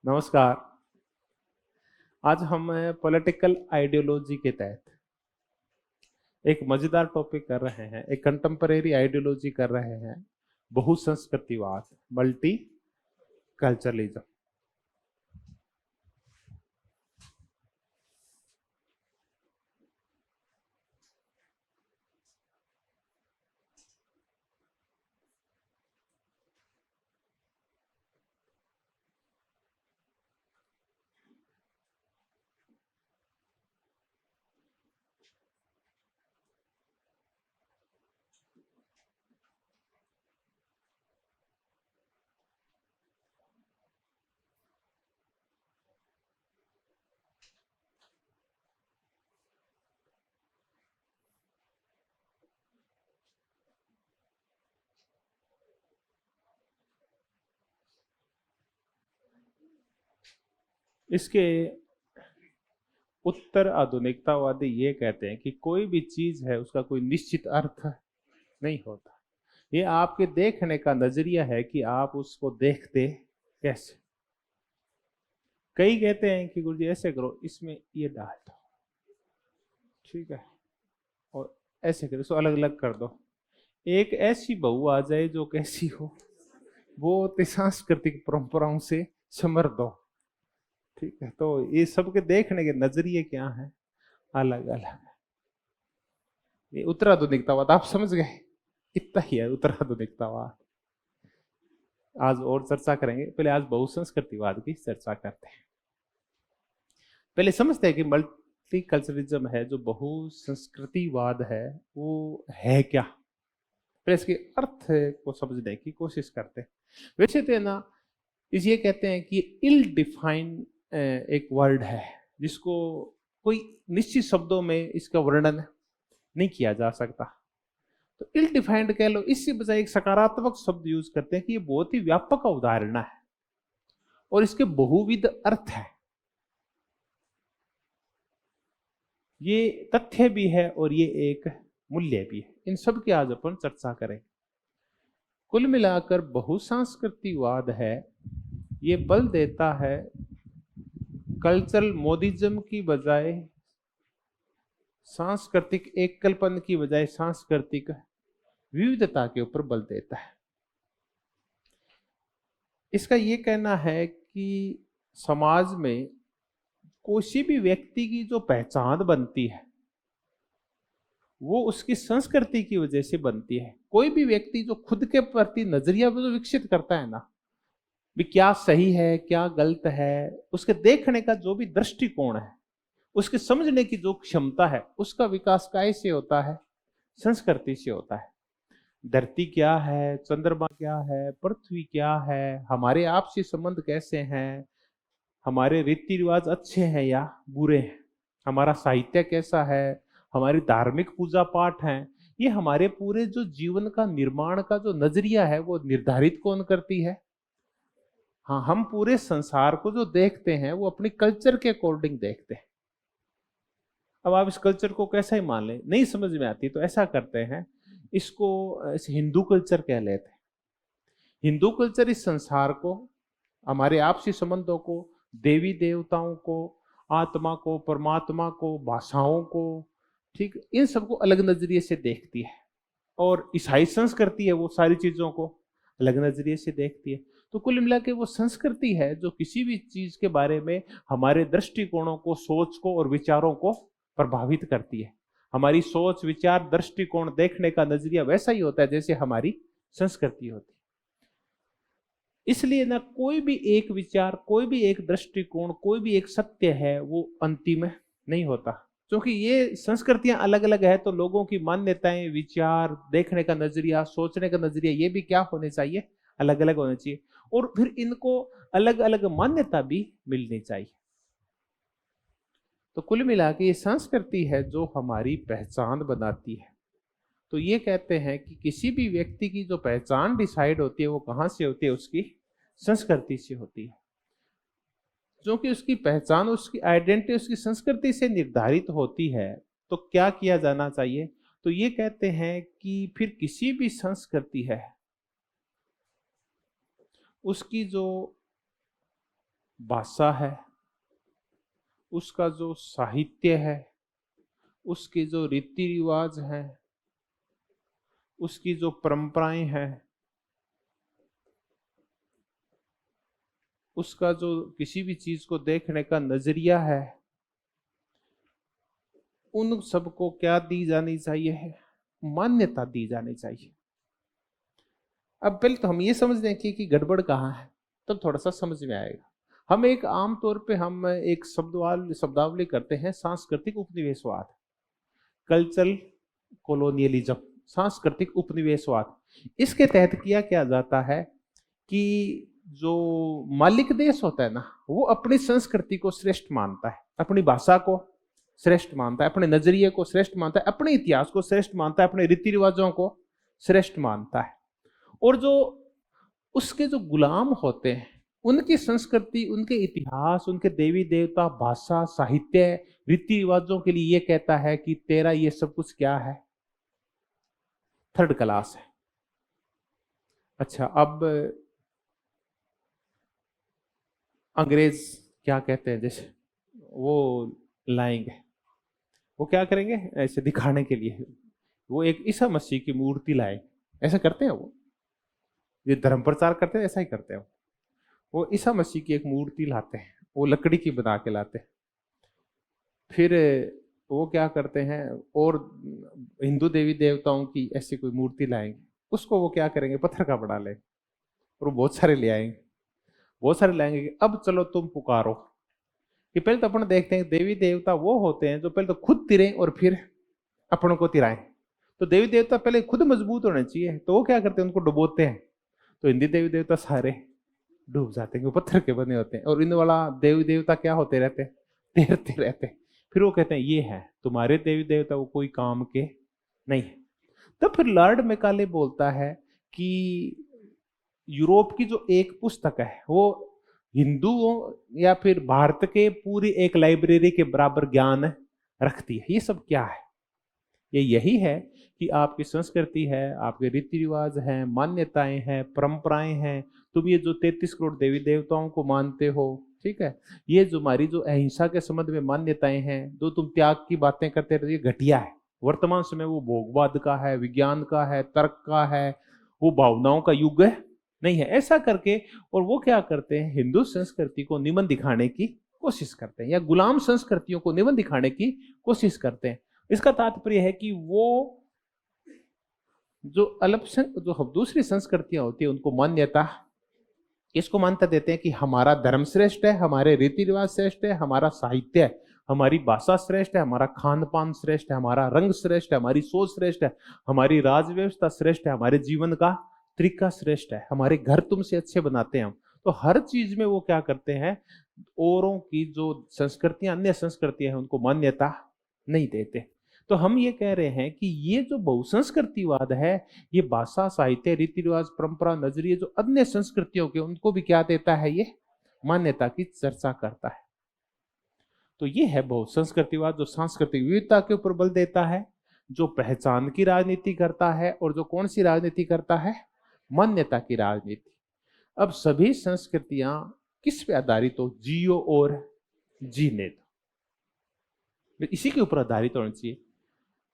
नमस्कार। आज हम पॉलिटिकल आइडियोलॉजी के तहत एक मजेदार टॉपिक कर रहे हैं, एक कंटेम्परेरी आइडियोलॉजी कर रहे हैं, बहुसंस्कृतिवाद, मल्टी कल्चरलिज्म। इसके उत्तर आधुनिकतावादी ये कहते हैं कि कोई भी चीज है उसका कोई निश्चित अर्थ नहीं होता। ये आपके देखने का नजरिया है कि आप उसको देखते कैसे। कई कहते हैं कि गुरुजी ऐसे करो, इसमें ये डाल दो, ठीक है, और ऐसे करो, इसको अलग अलग कर दो। एक ऐसी बहू आ जाए जो कैसी हो, वो सांस्कृतिक परंपराओं से समृद्ध हो, ठीक है। तो ये सबके देखने के नजरिए क्या है, अलग अलग। ये उत्तराधुनिकतावाद आप समझ गए, इतना ही है उत्तराधुनिकतावाद। आज और चर्चा करेंगे, पहले आज बहुसंस्कृतिवाद की चर्चा करते हैं। पहले समझते हैं कि मल्टीकल्चरलिज्म है, जो बहुसंस्कृतिवाद है, वो है क्या। पहले इसके अर्थ को समझने की कोशिश करते हैं। वैसे तो ना, इस ये कहते हैं कि इल डिफाइन एक वर्ड है जिसको कोई निश्चित शब्दों में इसका वर्णन नहीं किया जा सकता। तो इल डिफाइंड कह लो, इससे बजाय एक सकारात्मक शब्द यूज करते हैं कि ये बहुत ही व्यापक अवधारणा है और इसके बहुविध अर्थ है। ये तथ्य भी है और ये एक मूल्य भी है। इन सब की आज अपन चर्चा करें। कुल मिलाकर बहुसांस्कृतिकवाद है, ये बल देता है कल्चरल मोदिज्म की बजाय, सांस्कृतिक एकलपन की बजाय सांस्कृतिक विविधता के ऊपर बल देता है। इसका ये कहना है कि समाज में कोई भी व्यक्ति की जो पहचान बनती है वो उसकी संस्कृति की वजह से बनती है। कोई भी व्यक्ति जो खुद के प्रति नजरिया जो विकसित करता है ना, भी क्या सही है क्या गलत है, उसके देखने का जो भी दृष्टिकोण है, उसके समझने की जो क्षमता है, उसका विकास काय से होता है, संस्कृति से होता है। धरती क्या है, चंद्रमा क्या है, पृथ्वी क्या है, हमारे आपसी संबंध कैसे हैं, हमारे रीति रिवाज अच्छे हैं या बुरे हैं, हमारा साहित्य कैसा है, हमारी धार्मिक पूजा पाठ है, ये हमारे पूरे जो जीवन का निर्माण का जो नजरिया है वो निर्धारित कौन करती है। हाँ, हम पूरे संसार को जो देखते हैं वो अपनी कल्चर के अकॉर्डिंग देखते हैं। अब आप इस कल्चर को कैसा ही मान लें, नहीं समझ में आती तो ऐसा करते हैं, इसको हिंदू कल्चर कह लेते हैं। हिंदू कल्चर इस संसार को, हमारे आपसी संबंधों को, देवी देवताओं को, आत्मा को, परमात्मा को, भाषाओं को, ठीक, इन सबको अलग नजरिए से देखती है। और ईसाई संस्कृति है वो सारी चीजों को अलग नजरिए से देखती है। तो कुल मिला के वो संस्कृति है जो किसी भी चीज के बारे में हमारे दृष्टिकोणों को, सोच को और विचारों को प्रभावित करती है। हमारी सोच, विचार, दृष्टिकोण, देखने का नजरिया वैसा ही होता है जैसे हमारी संस्कृति होती है। इसलिए ना कोई भी एक विचार, कोई भी एक दृष्टिकोण, कोई भी एक सत्य है वो अंतिम नहीं होता, क्योंकि ये संस्कृतियां अलग अलग है। तो लोगों की मान्यताएं, विचार, देखने का नजरिया, सोचने का नजरिया, ये भी क्या होने चाहिए, अलग अलग होने चाहिए। और फिर इनको अलग अलग मान्यता भी मिलनी चाहिए। तो कुल मिला के ये संस्कृति है जो हमारी पहचान बनाती है। तो ये कहते हैं कि किसी भी व्यक्ति की जो पहचान डिसाइड होती है वो कहां से होती है, उसकी संस्कृति से होती है। क्योंकि उसकी पहचान, उसकी आइडेंटिटी उसकी संस्कृति से निर्धारित होती है। तो क्या किया जाना चाहिए, तो ये कहते हैं कि फिर किसी भी संस्कृति है उसकी जो भाषा है, उसका जो साहित्य है, उसके जो रीति रिवाज हैं, उसकी जो परंपराएं हैं, उसका जो किसी भी चीज को देखने का नजरिया है, उन सबको क्या दी जानी चाहिए है? मान्यता दी जानी चाहिए। अब पहले तो हम ये समझ लें कि गड़बड़ कहाँ है, तब थोड़ा सा समझ में आएगा। हम एक आम तौर पे हम एक शब्दावली करते हैं, सांस्कृतिक उपनिवेशवाद, कल्चरल कोलोनियलिज्म, सांस्कृतिक उपनिवेशवाद। इसके तहत किया क्या जाता है कि जो मालिक देश होता है ना, वो अपनी संस्कृति को श्रेष्ठ मानता है, अपनी भाषा को श्रेष्ठ मानता है, अपने नजरिए को श्रेष्ठ मानता है, अपने इतिहास को श्रेष्ठ मानता है, अपने रीति रिवाजों को श्रेष्ठ मानता है। और जो उसके जो गुलाम होते हैं, उनकी संस्कृति, उनके इतिहास, उनके देवी देवता, भाषा, साहित्य, रीति रिवाजों के लिए ये कहता है कि तेरा ये सब कुछ क्या है? थर्ड क्लास है। अच्छा, अब अंग्रेज क्या कहते हैं, जैसे वो लाएंगे, वो क्या करेंगे ऐसे दिखाने के लिए, वो एक ईसा मसीह की मूर्ति लाए, ऐसा करते हैं वो, ये धर्म प्रचार करते हैं, ऐसा ही करते हैं वो ईसा मसीह की एक मूर्ति लाते हैं, वो लकड़ी की बना के लाते हैं। फिर वो क्या करते हैं, और हिंदू देवी देवताओं की ऐसी कोई मूर्ति लाएंगे, उसको वो क्या करेंगे, पत्थर का बना लेंगे, और वो बहुत सारे ले आएंगे, बहुत सारे लाएंगे कि अब चलो तुम पुकारो। कि पहले तो अपन देखते हैं देवी देवता वो होते हैं जो पहले तो खुद तिरे और फिर अपनों को तिराएं। तो देवी देवता पहले खुद मजबूत होने चाहिए, तो वो क्या करते हैं, उनको डुबोते हैं। तो हिंदी देवी देवता सारे डूब जाते हैं, वो पत्थर के बने होते हैं, और इन वाला देवी देवता क्या होते रहते हैं, तैरते रहते हैं। फिर वो कहते हैं ये है तुम्हारे देवी देवता, वो कोई काम के नहीं है। तब फिर लॉर्ड मैकाले बोलता है कि यूरोप की जो एक पुस्तक है वो हिंदुओं या फिर भारत के पूरी एक लाइब्रेरी के बराबर ज्ञान रखती है। ये सब क्या है? ये यही है कि आपकी संस्कृति है, आपके रीति रिवाज हैं, मान्यताएं हैं, परंपराएं हैं। तुम ये जो 33 करोड़ देवी देवताओं को मानते हो, ठीक है, ये जो हमारी जो अहिंसा के संबंध में मान्यताएं हैं, जो तुम त्याग की बातें करते रहते, ये घटिया है। वर्तमान समय वो भोगवाद का है, विज्ञान का है, तर्क का है, वो भावनाओं का युग है नहीं है, ऐसा करके। और वो क्या करते हैं, हिंदू संस्कृति को निमन दिखाने की कोशिश करते हैं, या गुलाम संस्कृतियों को निमन दिखाने की कोशिश करते हैं। इसका तात्पर्य है कि वो जो जो दूसरी संस्कृतियां होती है, उनको मान्यता, इसको मान्यता देते हैं कि हमारा धर्म श्रेष्ठ है, हमारे रीति रिवाज श्रेष्ठ है, हमारा साहित्य है, हमारी भाषा श्रेष्ठ है, हमारा खान पान श्रेष्ठ है, हमारा रंग श्रेष्ठ है, हमारी सोच श्रेष्ठ है, हमारी राज व्यवस्था श्रेष्ठ है, हमारे जीवन का तरीका श्रेष्ठ है, हमारे घर तुमसे अच्छे बनाते हैं हम। तो हर चीज में वो क्या करते हैं, औरों की जो संस्कृतियां, अन्य संस्कृतियां हैं, उनको मान्यता नहीं देते। तो हम ये कह रहे हैं कि ये जो बहुसंस्कृतिवाद है, ये भाषा, साहित्य, रीति रिवाज, परंपरा, नजरिए जो अन्य संस्कृतियों के, उनको भी क्या देता है, ये मान्यता की चर्चा करता है। तो ये है बहुसंस्कृतिवाद, जो सांस्कृतिक विविधता के ऊपर बल देता है, जो पहचान की राजनीति करता है, और जो कौन सी राजनीति करता है, मान्यता की राजनीति। अब सभी संस्कृतियां किस पे आधारित हो, जियो और जीने दो, इसी के ऊपर आधारित होनी चाहिए।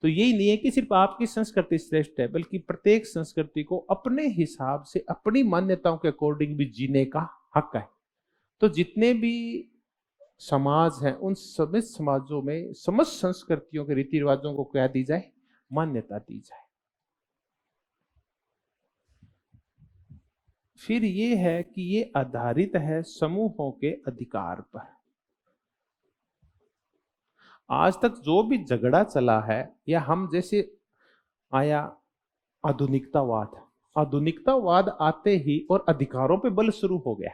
तो यही नहीं है कि सिर्फ आपकी संस्कृति श्रेष्ठ है, बल्कि प्रत्येक संस्कृति को अपने हिसाब से, अपनी मान्यताओं के अकॉर्डिंग भी जीने का हक है। तो जितने भी समाज हैं, उन सभी समाजों में समस्त संस्कृतियों के रीति रिवाजों को क्या दी जाए, मान्यता दी जाए। फिर ये है कि ये आधारित है समूहों के अधिकार पर। आज तक जो भी झगड़ा चला है, या हम जैसे आया आधुनिकतावाद, आधुनिकतावाद आते ही और अधिकारों पे बल शुरू हो गया,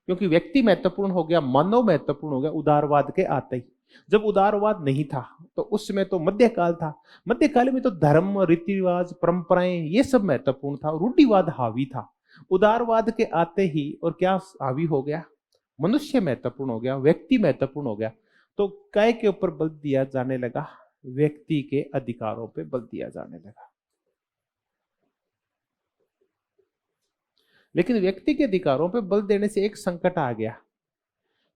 क्योंकि व्यक्ति महत्वपूर्ण हो गया, मानव महत्वपूर्ण हो गया उदारवाद के आते ही। जब उदारवाद नहीं था तो उस समय तो मध्यकाल था, मध्यकाल में तो धर्म, रीति रिवाज, परंपराएं, ये सब महत्वपूर्ण था, रूढ़िवाद हावी था। उदारवाद के आते ही और क्या हावी हो गया, मनुष्य महत्वपूर्ण हो गया, व्यक्ति महत्वपूर्ण हो गया। तो काय के ऊपर बल दिया जाने लगा, व्यक्ति के अधिकारों पे बल दिया जाने लगा। लेकिन व्यक्ति के अधिकारों पे बल देने से एक संकट आ गया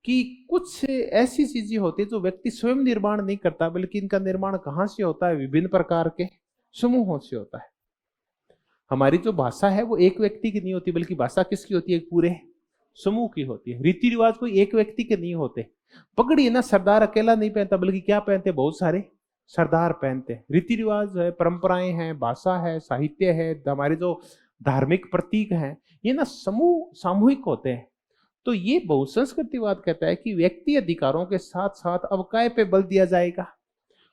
कि कुछ ऐसी चीजें होती है जो व्यक्ति स्वयं निर्माण नहीं करता, बल्कि इनका निर्माण कहां से होता है? विभिन्न प्रकार के समूहों से होता है। हमारी जो भाषा है वो एक व्यक्ति की नहीं होती, बल्कि भाषा किसकी होती है? एक पूरे समूह की होती है। रीति रिवाज कोई एक व्यक्ति के नहीं होते। पगड़ी है ना, सरदार अकेला नहीं पहनता, बल्कि क्या पहनते? बहुत सारे सरदार पहनते हैं। रीति रिवाज है, परंपराएं हैं, भाषा है, साहित्य है, हमारे जो धार्मिक प्रतीक हैं, ये ना समूह सामूहिक होते हैं। तो ये बहुसंस्कृतिवाद कहता है कि व्यक्ति अधिकारों के साथ साथ अब काय पे बल दिया जाएगा?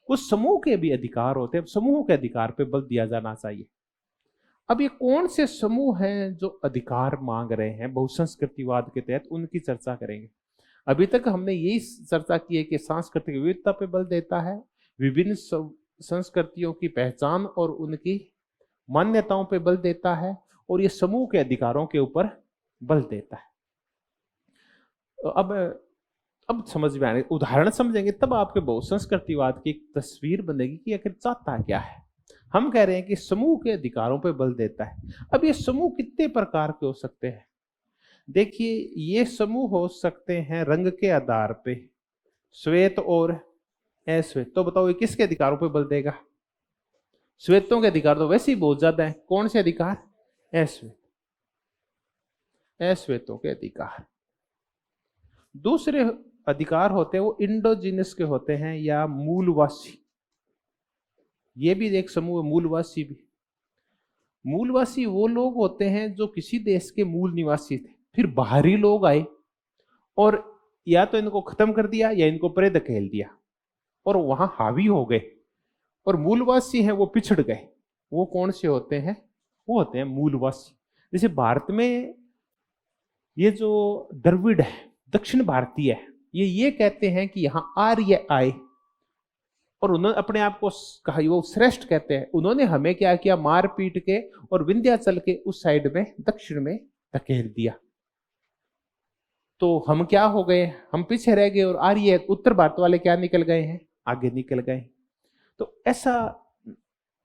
कुछ समूह के भी अधिकार होते हैं, समूह के अधिकार पे बल दिया जाना चाहिए। अब ये कौन से समूह हैं जो अधिकार मांग रहे हैं बहुसंस्कृतिवाद के तहत, उनकी चर्चा करेंगे। अभी तक हमने यही चर्चा की है कि सांस्कृतिक विविधता पे बल देता है, विभिन्न संस्कृतियों की पहचान और उनकी मान्यताओं पे बल देता है, और ये समूह के अधिकारों के ऊपर बल देता है। अब समझ में आने, उदाहरण समझेंगे तब आपके बहुसंस्कृतिवाद की एक तस्वीर बनेगी कि आखिर चाहता क्या है। हम कह रहे हैं कि समूह के अधिकारों पे बल देता है। अब ये समूह कितने प्रकार के हो सकते हैं? देखिए, ये समूह हो सकते हैं रंग के आधार पे, श्वेत और अश्वेत। तो बताओ ये किसके अधिकारों पे बल देगा? श्वेतों के अधिकार तो वैसे ही बहुत ज्यादा है। कौन से अधिकार? अश्वेत, अश्वेतों के अधिकार। दूसरे अधिकार होते हैं वो इंडोजिनस के होते हैं, या मूलवासी। ये भी एक समूह है, मूलवासी भी। मूलवासी वो लोग होते हैं जो किसी देश के मूल निवासी थे, फिर बाहरी लोग आए और या तो इनको खत्म कर दिया या इनको परे धकेल दिया और वहां हावी हो गए, और मूलवासी हैं वो पिछड़ गए। वो कौन से होते हैं? वो होते हैं मूलवासी। जैसे भारत में ये जो द्रविड़ है, दक्षिण भारतीय है, ये कहते हैं कि यहाँ आर्य आए और उन्होंने अपने आप को कहा वो श्रेष्ठ कहते हैं। उन्होंने हमें क्या किया? मार पीट के और विंध्याचल के उस साइड में दक्षिण में धकेल दिया। तो हम क्या हो गए? हम पीछे रह गए और आर्य उत्तर भारत वाले क्या निकल गए हैं? आगे निकल गए। तो ऐसा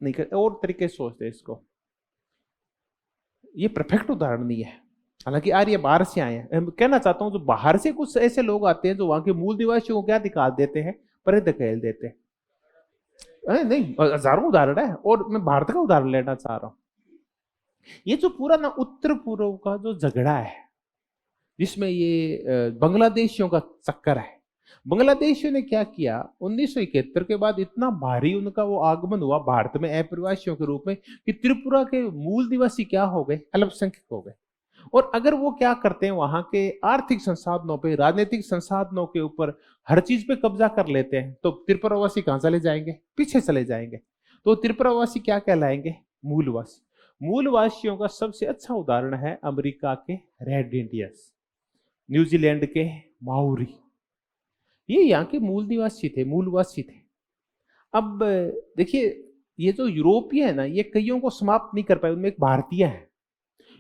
नहीं कर, और तरीके से सोचते इसको। ये परफेक्ट उदाहरण नहीं है, हालांकि आर्य बाहर से आए हैं। कहना चाहता हूं जो बाहर से कुछ ऐसे लोग आते हैं जो वहां के मूल निवासियों को क्या निकाल देते हैं? परे धकेल देते हैं। नहीं, हजारों उदाहरण है, और मैं भारत का उदाहरण लेना चाह रहा हूं। ये जो पूरा ना उत्तर पूर्व का जो झगड़ा है, जिसमें ये बांग्लादेशियों का चक्कर है। बांग्लादेशियों ने क्या किया? 1971 के बाद इतना भारी उनका वो आगमन हुआ भारत में अप्रवासियों के रूप में कि त्रिपुरा के मूल निवासी क्या हो गए? अल्पसंख्यक हो गए। और अगर वो क्या करते हैं, वहां के आर्थिक संसाधनों पे, राजनीतिक संसाधनों के ऊपर, हर चीज पे कब्जा कर लेते हैं, तो त्रिपुरावासी कहां चले जाएंगे? पीछे चले जाएंगे। तो त्रिपुरावासी क्या कहलाएंगे? मूलवासी। मूलवासियों का सबसे अच्छा उदाहरण है अमेरिका के रेड इंडियंस, न्यूजीलैंड के माओरी। ये यहाँ के मूल निवासी थे, मूलवासी थे। अब देखिए, ये जो यूरोपीय है ना, ये कईयों को समाप्त नहीं कर पाए। उनमें एक भारतीय है,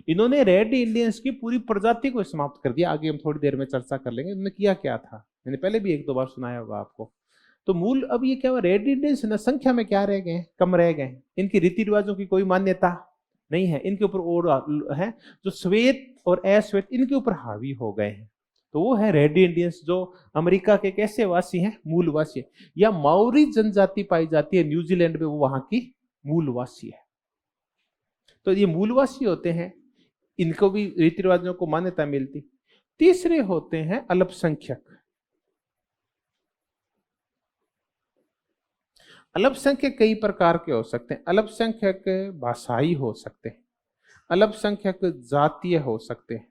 इन्होंने रेड इंडियंस की पूरी प्रजाति को समाप्त कर दिया। आगे हम थोड़ी देर में चर्चा कर लेंगे इन्होंने किया क्या था। मैंने पहले भी एक दो बार सुनाया होगा आपको। तो मूल अब ये क्या हुआ? रेड इंडियंस ना संख्या में क्या रह गए? कम रह गए। इनकी रीति रिवाजों की कोई मान्यता नहीं है इनके ऊपर, और है जो श्वेत और अश्वेत इनके ऊपर हावी हो गए हैं। तो वो है रेड इंडियंस, जो अमेरिका के कैसे वासी हैं? मूलवासी। या माओरी जनजाति पाई जाती है न्यूजीलैंड में, वो वहां की मूलवासी है। तो ये मूलवासी होते हैं, इनको भी रीति रिवाजों को मान्यता मिलती। तीसरे होते हैं अल्पसंख्यक। अल्पसंख्यक कई प्रकार के हो सकते हैं। अल्पसंख्यक भाषाई हो सकते हैं, अल्पसंख्यक जातीय हो सकते हैं,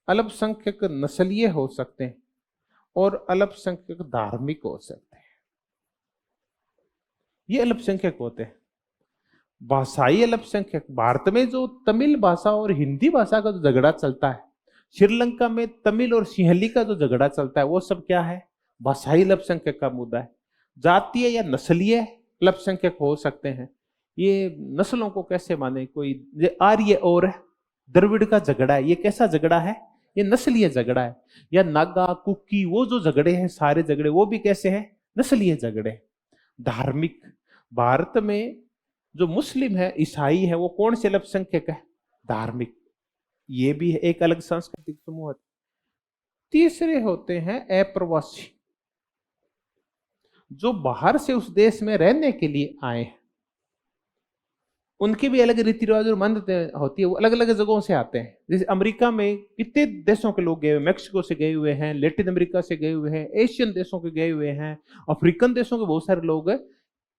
अल्पसंख्यक नस्लीय हो सकते हैं, और अल्पसंख्यक धार्मिक हो सकते हैं। ये अल्पसंख्यक होते हैं। भाषाई अल्पसंख्यक, भारत में जो तमिल भाषा और हिंदी भाषा का जो झगड़ा चलता है, श्रीलंका में तमिल और सिंहली का जो झगड़ा चलता है, वो सब क्या है? भाषाई अल्पसंख्यक का मुद्दा है। जातीय या नस्लीय अल्पसंख्यक हो सकते हैं। ये नस्लों को कैसे माने? कोई आर्य और द्रविड़ का झगड़ा है, ये कैसा झगड़ा है? ये नस्लीय झगड़ा है। या नागा कुकी, वो जो झगड़े हैं सारे झगड़े, वो भी कैसे हैं? नस्लीय झगड़े। धार्मिक, भारत में जो मुस्लिम है, ईसाई है, वो कौन से अल्पसंख्यक है? धार्मिक। ये भी एक अलग सांस्कृतिक समूह है। तीसरे होते हैं अप्रवासी, जो बाहर से उस देश में रहने के लिए आए हैं। उनकी भी अलग रीति रिवाज और मान्यता होती है, वो अलग अलग जगहों से आते हैं। जैसे अमेरिका में कितने देशों के लोग गए हुए, मैक्सिको से गए हुए हैं, लैटिन अमेरिका से गए हुए हैं, एशियन देशों के गए हुए हैं, अफ्रीकन देशों के बहुत सारे लोग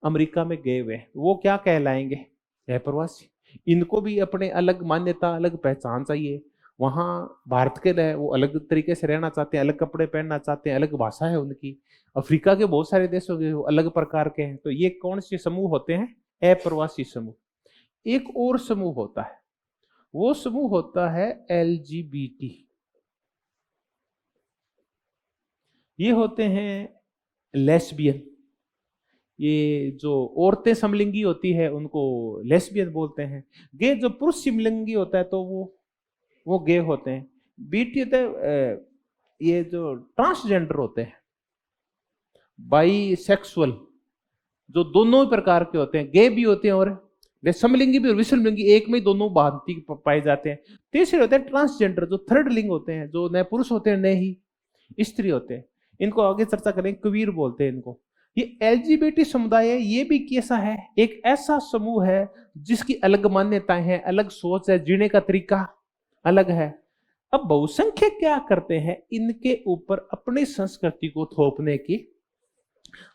अमेरिका में गए हुए हैं। वो क्या कहलाएंगे? अप्रवासी। इनको भी अपने अलग मान्यता, अलग पहचान चाहिए। वहां भारत के रहे वो अलग तरीके से रहना चाहते हैं, अलग कपड़े पहनना चाहते हैं, अलग भाषा है उनकी। अफ्रीका के बहुत सारे देशों के वो अलग प्रकार के हैं। तो ये कौन से समूह होते हैं? अप्रवासी समूह। एक और समूह होता है, वो समूह होता है LGBT। ये होते हैं लेस्बियन। ये जो औरतें समलिंगी होती है उनको लेस्बियन बोलते हैं। गे जो पुरुष समलिंगी होता है तो वो गे होते हैं। बीटी होता है ये जो ट्रांसजेंडर होते हैं, बाईसेक्सुअल, जो दोनों ही प्रकार के होते हैं, गे भी होते हैं और समलिंगी भी और विषमलिंगी, एक में ही दोनों भांति पाए जाते हैं। तीसरे होते हैं ट्रांसजेंडर, जो थर्ड लिंग होते हैं, जो नए पुरुष होते हैं नए ही स्त्री होते हैं। इनको आगे चर्चा करें, क्वीर बोलते हैं इनको। ये LGBT समुदाय है, ये भी कैसा है? एक ऐसा समूह है जिसकी अलग मान्यताएं हैं, अलग सोच है, जीने का तरीका अलग है। अब बहुसंख्यक क्या करते हैं? इनके ऊपर अपनी संस्कृति को थोपने की,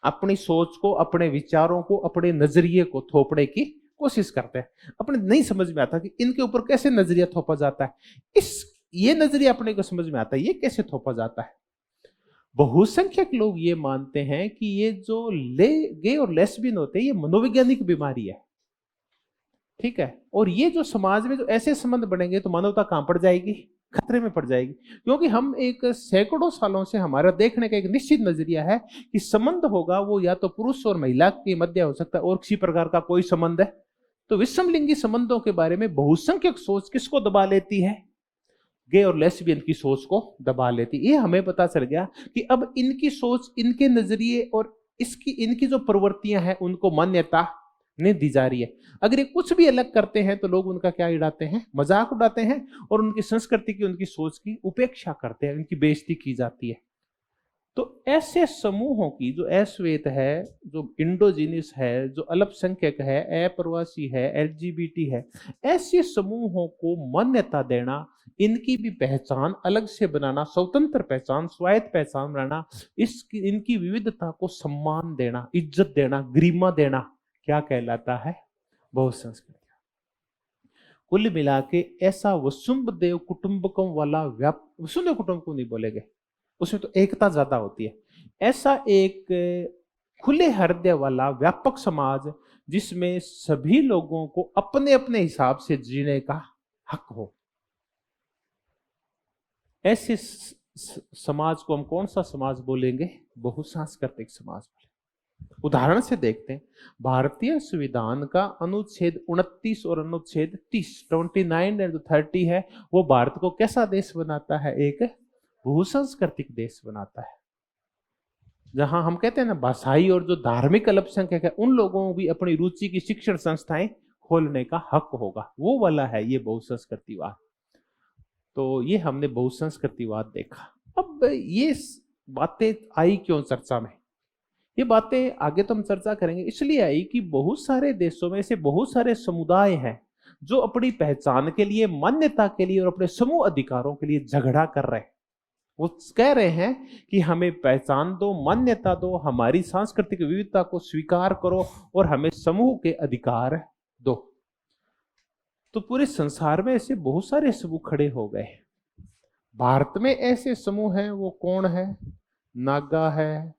अपनी सोच को, अपने विचारों को, अपने नजरिए को थोपने की कोशिश करते हैं। अपने नहीं समझ में आता कि इनके ऊपर कैसे नजरिया थोपा जाता है। ये नजरिया अपने को समझ में आता है, ये कैसे थोपा जाता है। बहुसंख्यक लोग ये मानते हैं कि ये जो गे और लेस्बियन होते हैं, ये मनोवैज्ञानिक बीमारी है। ठीक है, और ये जो समाज में जो ऐसे संबंध बनेंगे तो मानवता कहां पड़ जाएगी? खतरे में पड़ जाएगी। क्योंकि हम एक सैकड़ों सालों से हमारा देखने का एक निश्चित नजरिया है कि संबंध होगा वो या तो पुरुष और महिला के मध्य हो सकता है और किसी प्रकार का कोई संबंध है। तो विषमलिंगी संबंधों के बारे में बहुसंख्यक सोच किसको दबा लेती है? गे और लेस्बियन की सोच को दबा लेती। ये हमें पता चल गया कि अब इनकी सोच, इनके नजरिए और इनकी जो प्रवृत्तियां हैं उनको मान्यता नहीं दी जा रही है। अगर ये कुछ भी अलग करते हैं तो लोग उनका क्या उड़ाते हैं? मजाक उड़ाते हैं और उनकी संस्कृति की, उनकी सोच की उपेक्षा करते हैं, उनकी बेइज्जती की जाती है। तो ऐसे समूहों की जो अश्वेत है, जो इंडोजीनियस है, जो अल्पसंख्यक है, अप्रवासी है, LGBT है, ऐसे समूहों को मान्यता देना, इनकी भी पहचान अलग से बनाना, स्वतंत्र पहचान, स्वायत्त पहचान बनाना, इनकी विविधता को सम्मान देना, इज्जत देना, गरिमा देना, क्या कहलाता है? बहुसंस्कृति। कुल मिला के ऐसा वसुंधैव कुटुंबकम वाला वसुंधैव कुटुंब को नहीं बोलेंगे, उसमें तो एकता ज्यादा होती है। ऐसा एक खुले हृदय वाला व्यापक समाज जिसमें सभी लोगों को अपने अपने हिसाब से जीने का हक हो, ऐसे समाज को हम कौन सा समाज बोलेंगे? बहुसांस्कृतिक समाज बोलेंगे। उदाहरण से देखते हैं, भारतीय संविधान का अनुच्छेद 29 और अनुच्छेद 29 एंड 30 है, वो भारत को कैसा देश बनाता है? एक बहुसांस्कृतिक देश बनाता है। जहां हम कहते हैं ना, भाषाई और जो धार्मिक अल्पसंख्यक है उन लोगों को भी अपनी रुचि की शिक्षण संस्थाएं खोलने का हक होगा, वो वाला है ये बहुसंस्कृतिवाद। तो ये हमने बहुसंस्कृतिवाद देखा। अब ये बातें आई क्यों चर्चा में? ये बातें आगे तो हम चर्चा करेंगे, इसलिए आई कि बहुत सारे देशों में ऐसे बहुत सारे समुदाय हैं जो अपनी पहचान के लिए, मान्यता के लिए और अपने समूह अधिकारों के लिए झगड़ा कर रहे हैं। वो कह रहे हैं कि हमें पहचान दो, मान्यता दो, हमारी सांस्कृतिक विविधता को स्वीकार करो और हमें समूह के अधिकार दो। तो पूरे संसार में ऐसे बहुत सारे समूह खड़े हो गए। भारत में ऐसे समूह हैं, वो कौन है? नागा है,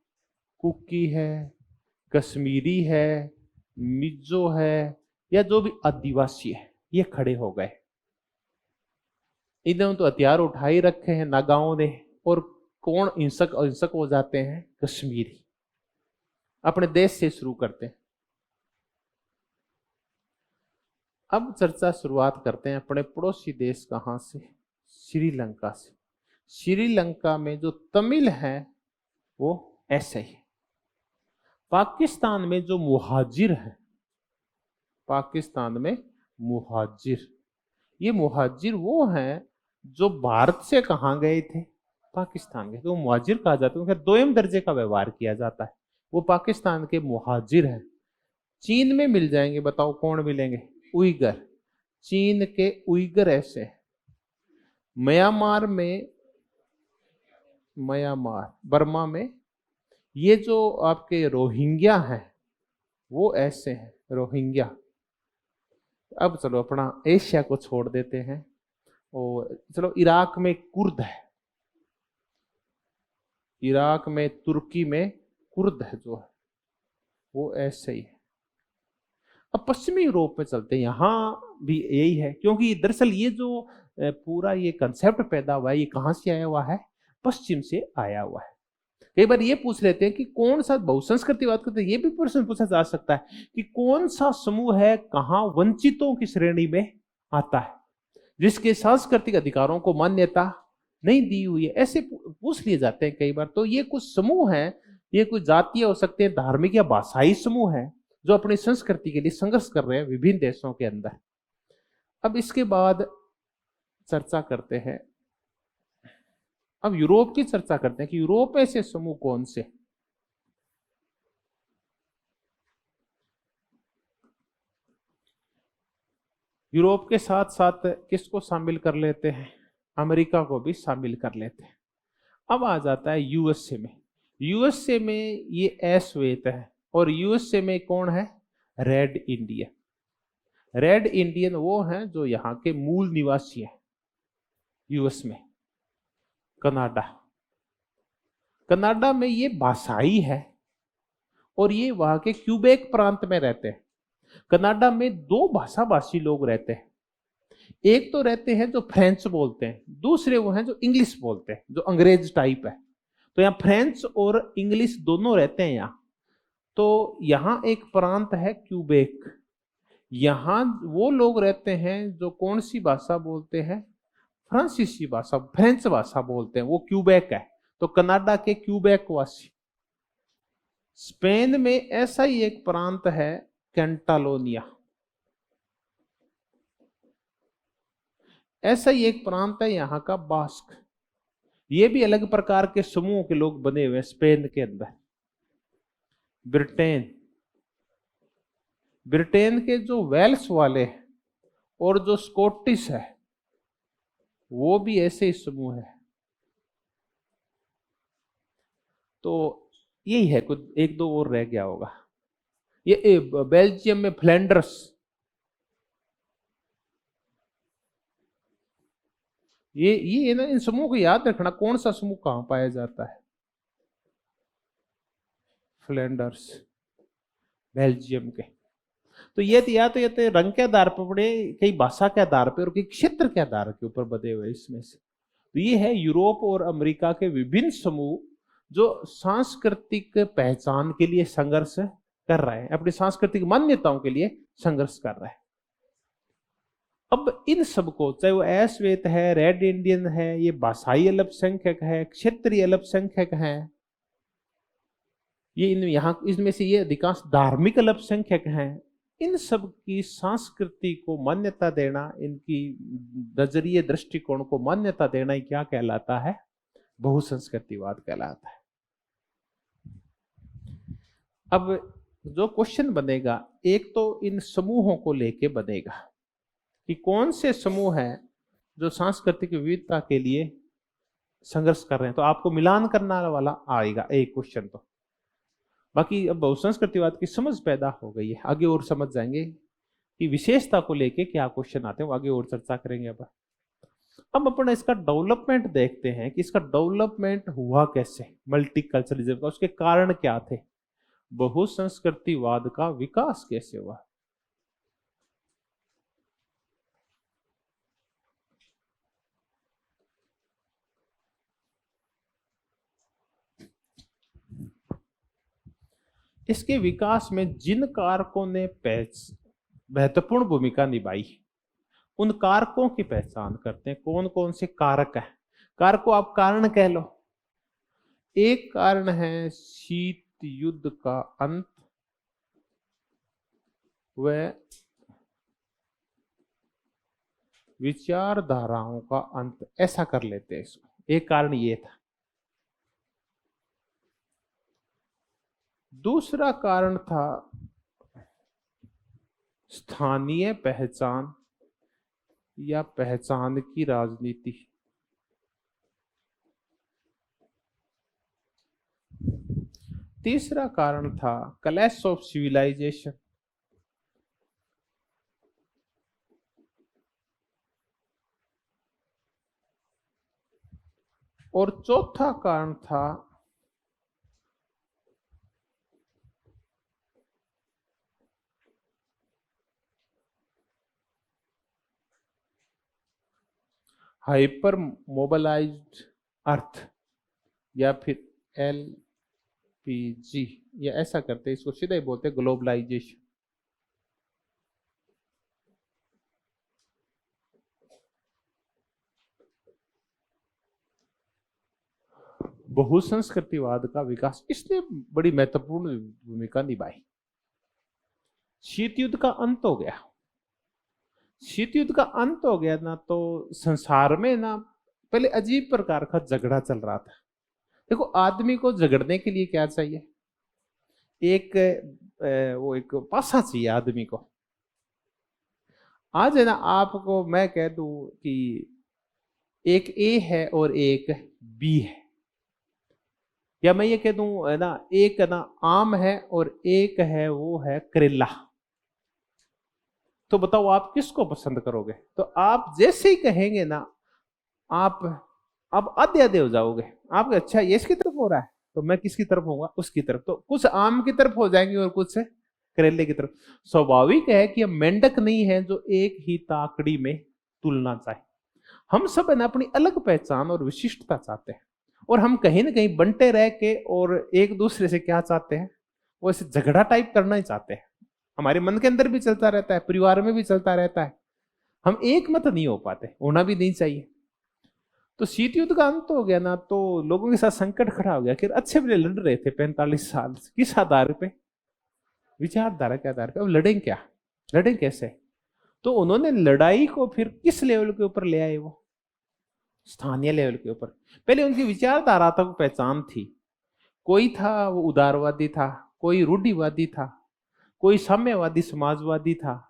कुकी है, कश्मीरी है, मिजो है, या जो भी आदिवासी है, ये खड़े हो गए। इन्होंने तो हथियार उठा ही रखे हैं नागाओं ने, और कौन हिंसक हो जाते हैं? कश्मीरी। अपने देश से शुरू करते हैं। अब चर्चा शुरुआत करते हैं अपने पड़ोसी देश कहां से? श्रीलंका से। श्रीलंका में जो तमिल है वो ऐसे ही। पाकिस्तान में जो मुहाजिर है, पाकिस्तान में मुहाजिर, ये मुहाजिर वो हैं जो भारत से कहां गए थे? पाकिस्तान के, तो मुहाजिर कहा जाता है, फिर दोयम दर्जे का व्यवहार किया जाता है। वो पाकिस्तान के मुहाजिर हैं। चीन में मिल जाएंगे, बताओ कौन मिलेंगे? उइगर। चीन के उइगर ऐसे। म्यांमार बर्मा में ये जो आपके रोहिंग्या हैं वो ऐसे हैं, रोहिंग्या। अब चलो अपना एशिया को छोड़ देते हैं, और चलो इराक में कुर्द है, इराक में तुर्की में कुर्द है जो है वो ऐसे ही है। अब पश्चिमी यूरोप में चलते हैं, यहां भी यही है, क्योंकि दरअसल ये जो पूरा ये कंसेप्ट पैदा हुआ है ये कहां से आया हुआ है? पश्चिम से आया हुआ है। कई बार ये पूछ लेते हैं कि कौन सा बहुसंस्कृतिवाद करते हैं, ये भी प्रश्न पूछा जा सकता है कि कौन सा समूह है कहां वंचितों की श्रेणी में आता है, जिसके सांस्कृतिक अधिकारों को मान्यता नहीं दी हुई है, ऐसे पूछ लिए जाते हैं कई बार। तो ये कुछ समूह हैं, ये कुछ जातीय हो सकते हैं, धार्मिक या भाषाई समूह है जो अपनी संस्कृति के लिए संघर्ष कर रहे हैं विभिन्न देशों के अंदर। अब इसके बाद चर्चा करते हैं, अब यूरोप की चर्चा करते हैं कि यूरोप में ऐसे समूह कौन से। यूरोप के साथ साथ किसको शामिल कर लेते हैं? अमेरिका को भी शामिल कर लेते हैं। अब आ जाता है यूएसए में। यूएसए में ये श्वेत है, और यूएसए में कौन है? Red Indian. रेड इंडियन वो हैं जो यहाँ के मूल निवासी हैं यूएस में। कनाडा, कनाडा में ये भाषाई है, और ये वहां के क्यूबेक प्रांत में रहते हैं। कनाडा में दो भाषा भाषी लोग रहते हैं, एक तो रहते हैं जो फ्रेंच बोलते हैं, दूसरे वो हैं जो इंग्लिश बोलते हैं, जो अंग्रेज टाइप है। तो यहाँ फ्रेंच और इंग्लिश दोनों रहते हैं यहाँ। तो यहाँ एक प्रांत है क्यूबेक, यहाँ वो लोग रहते हैं जो कौन सी भाषा बोलते हैं? फ्रांसीसी भाषा, फ्रेंच भाषा बोलते हैं, वो क्यूबेक है। तो कनाडा के क्यूबेक वासी। स्पेन में ऐसा ही एक प्रांत है कैंटालोनिया, ऐसा ही एक प्रांत है यहाँ का बास्क। ये भी अलग प्रकार के समूह के लोग बने हुए हैं स्पेन के अंदर। ब्रिटेन, ब्रिटेन के जो वेल्स वाले हैं और जो स्कॉटिश है वो भी ऐसे ही समूह है। तो यही है, कुछ एक दो और रह गया होगा। ये बेल्जियम में फ्लैंडर्स, ये ना, इन समूह को याद रखना कौन सा समूह कहां पाया जाता है। फ्लैंडर्स बेल्जियम के। तो ये तो रंग के आधार पर बड़े, कई भाषा के आधार पर और कई क्षेत्र के आधार के ऊपर बने हुए इसमें से। तो ये है यूरोप और अमेरिका के विभिन्न समूह जो सांस्कृतिक पहचान के लिए संघर्ष कर रहे हैं, अपनी सांस्कृतिक मान्यताओं के लिए संघर्ष कर रहे हैं। अब इन सबको, चाहे वो श्वेत है, रेड इंडियन है, ये भाषाई अल्पसंख्यक है, क्षेत्रीय अल्पसंख्यक है, ये यहाँ इसमें से ये अधिकांश धार्मिक अल्पसंख्यक हैं, इन सब की संस्कृति को मान्यता देना, इनकी नजरिए दृष्टिकोण को मान्यता देना, ही क्या कहलाता है? बहुसंस्कृतिवाद कहलाता है। अब जो क्वेश्चन बनेगा, एक तो इन समूहों को लेके बनेगा कि कौन से समूह हैं जो सांस्कृतिक विविधता के लिए संघर्ष कर रहे हैं। तो आपको मिलान करने वाला आएगा एक क्वेश्चन। तो बाकी अब बहुसंस्कृतिवाद की समझ पैदा हो गई है, आगे और समझ जाएंगे कि विशेषता को लेके क्या क्वेश्चन आते हैं, वो आगे और चर्चा करेंगे। अब अपन इसका डेवलपमेंट देखते हैं कि इसका डेवलपमेंट हुआ कैसे, मल्टीकल्चरलिज्म का, उसके कारण क्या थे, बहुसंस्कृतिवाद का विकास कैसे हुआ। इसके विकास में जिन कारकों ने महत्वपूर्ण भूमिका निभाई, उन कारकों की पहचान करते हैं। कौन कौन से कारक हैं? कारक को आप कारण कह लो। एक कारण है शीत युद्ध का अंत व विचारधाराओं का अंत, ऐसा कर लेते हैं इसको। एक कारण ये था। दूसरा कारण था स्थानीय पहचान या पहचान की राजनीति। तीसरा कारण था क्लैश ऑफ सिविलाइजेशन। और चौथा कारण था हाइपर मोबिलाइज्ड अर्थ या फिर एलपीजी, या ऐसा करते हैं, इसको सीधा ही बोलते हैं ग्लोबलाइजेशन। बहुसंस्कृतिवाद का विकास इसने बड़ी महत्वपूर्ण भूमिका निभाई। शीत युद्ध का अंत हो गया। शीत युद्ध का अंत हो गया ना, तो संसार में ना पहले अजीब प्रकार का झगड़ा चल रहा था। देखो, आदमी को झगड़ने के लिए क्या चाहिए? एक वो एक पासा चाहिए आदमी को। आज है ना, आपको मैं कह दूं कि एक ए है और एक बी है, या मैं ये कह दूं है ना, एक है ना आम है और एक है वो है करेला, तो बताओ आप किसको पसंद करोगे? तो आप जैसे ही कहेंगे ना, आप अब आधे आधे हो जाओगे। आप अच्छा ये इसकी तरफ हो रहा है तो मैं किसकी तरफ होऊंगा? उसकी तरफ। तो कुछ आम की तरफ हो जाएंगे और कुछ करेले की तरफ। स्वाभाविक है कि हम मेंढक नहीं है जो एक ही ताकड़ी में तुलना चाहे। हम सब है ना अपनी अलग पहचान और विशिष्टता चाहते हैं, और हम कहीं ना कहीं बंटे रह के और एक दूसरे से क्या चाहते हैं? वो ऐसे झगड़ा टाइप करना ही चाहते हैं। हमारे मन के अंदर भी चलता रहता है, परिवार में भी चलता रहता है। हम एक मत नहीं हो पाते, होना भी नहीं चाहिए। तो शीत युद्ध का अंत हो गया ना, तो लोगों के साथ संकट खड़ा हो गया कि अच्छे बड़े लड़ रहे थे 45 साल, किस आधार पे? विचारधारा के आधार पे। अब लड़ें क्या, लड़ें कैसे? तो उन्होंने लड़ाई को फिर किस लेवल के ऊपर ले आए? वो स्थानीय लेवल के ऊपर। पहले उनकी विचारधारा तक पहचान थी। कोई था वो उदारवादी था, कोई रूढ़िवादी था, कोई साम्यवादी समाजवादी था।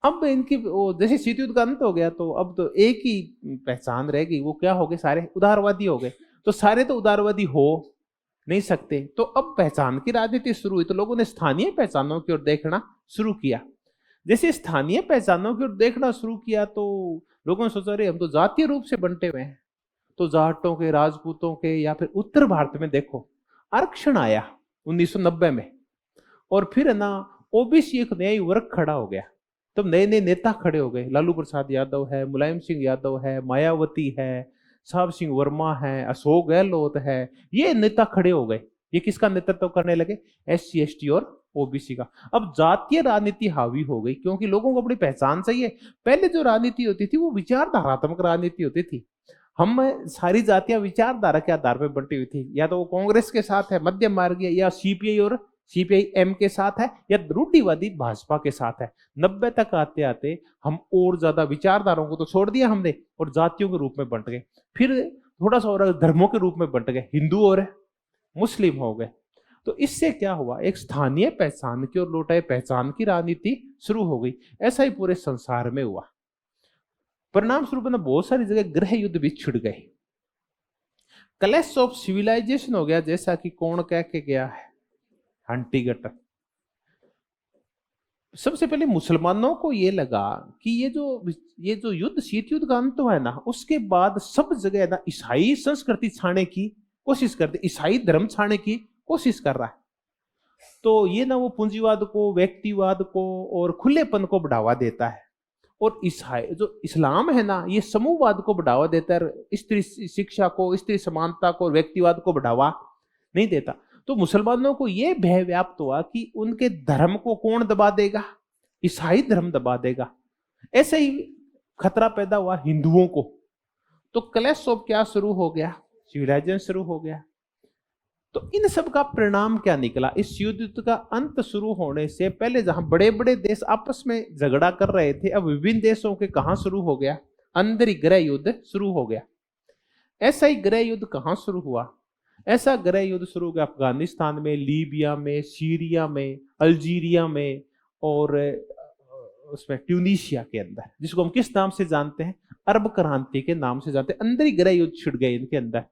अब इनकी वो जैसे शीत युद्ध का अंत हो गया, तो अब तो एक ही पहचान रह गई। वो क्या हो गए? सारे उदारवादी हो गए। तो सारे तो उदारवादी हो नहीं सकते, तो अब पहचान की राजनीति शुरू हुई। तो लोगों ने स्थानीय पहचानों की ओर देखना शुरू किया। जैसे स्थानीय पहचानों की ओर देखना शुरू किया, तो लोगों ने सोचा अरे हम तो जातीय रूप से बंटे हुए हैं। तो जाटों के, राजपूतों के, या फिर उत्तर भारत में देखो आरक्षण आया 1990 में, और फिर है ना ओबीसी एक नया वर्ग खड़ा हो गया। तब नए नए नेता खड़े हो गए। लालू प्रसाद यादव है, मुलायम सिंह यादव है, मायावती है, साहब सिंह वर्मा है, अशोक गहलोत है। ये नेता खड़े हो गए। ये किसका नेतृत्व करने लगे? SC ST और ओबीसी का। अब जातीय राजनीति हावी हो गई, क्योंकि लोगों को अपनी पहचान चाहिए। पहले जो राजनीति होती थी वो विचारधारात्मक राजनीति होती थी। हम सारी जातियां विचारधारा के आधार पर बंटी हुई थी। या तो वो कांग्रेस के साथ है मध्यम मार्गीय, या CPI और CPIM के साथ है, या रूढ़िवादी भाजपा के साथ है। 90 तक आते आते हम और ज्यादा विचारधाराओं को तो छोड़ दिया हमने, और जातियों के रूप में बंट गए। फिर थोड़ा सा और धर्मों के रूप में बंट गए, हिंदू और मुस्लिम हो गए। तो इससे क्या हुआ? एक स्थानीय पहचान की और लौटाए पहचान की राजनीति शुरू हो गई। ऐसा ही पूरे संसार में हुआ। परिणाम स्वरूप ना बहुत सारी जगह गृह युद्ध भी छिड़ गए। क्लैश ऑफ सिविलाइजेशन हो गया, जैसा कि कौन कह के गया है? हंटिगटर। सबसे पहले मुसलमानों को यह लगा कि ये जो युद्ध, शीत युद्ध का अंत हुआ है ना, उसके बाद सब जगह ना ईसाई संस्कृति छाने की कोशिश करते, ईसाई धर्म छाने की कोशिश कर रहा है। तो ये ना वो पूंजीवाद को, व्यक्तिवाद को और खुलेपन को बढ़ावा देता है। और ईसाई जो इस्लाम है ना, ये समूहवाद को बढ़ावा देता है, स्त्री शिक्षा को, स्त्री समानता को, व्यक्तिवाद को बढ़ावा नहीं देता। तो मुसलमानों को यह भय व्याप्त हुआ कि उनके धर्म को कौन दबा देगा? ईसाई धर्म दबा देगा। ऐसे ही खतरा पैदा हुआ हिंदुओं को। तो क्लैश ऑफ क्या शुरू हो गया? सिविलाइजेशन शुरू हो गया। तो इन सब का परिणाम क्या निकला? इस युद्ध का अंत शुरू होने से पहले जहां बड़े बड़े देश आपस में झगड़ा कर रहे थे, अब विभिन्न देशों के कहां शुरू हो गया? अंदर ही गृह युद्ध शुरू हो गया। ऐसा ही गृह युद्ध कहां शुरू हुआ? ऐसा गृह युद्ध शुरू हो गया अफगानिस्तान में, लीबिया में, सीरिया में, अल्जीरिया में और उसमें ट्यूनीशिया के अंदर, जिसको हम किस नाम से जानते हैं, अरब क्रांति के नाम से जानते हैं। अंदर ही गृह युद्ध छिड़ गए इनके अंदर।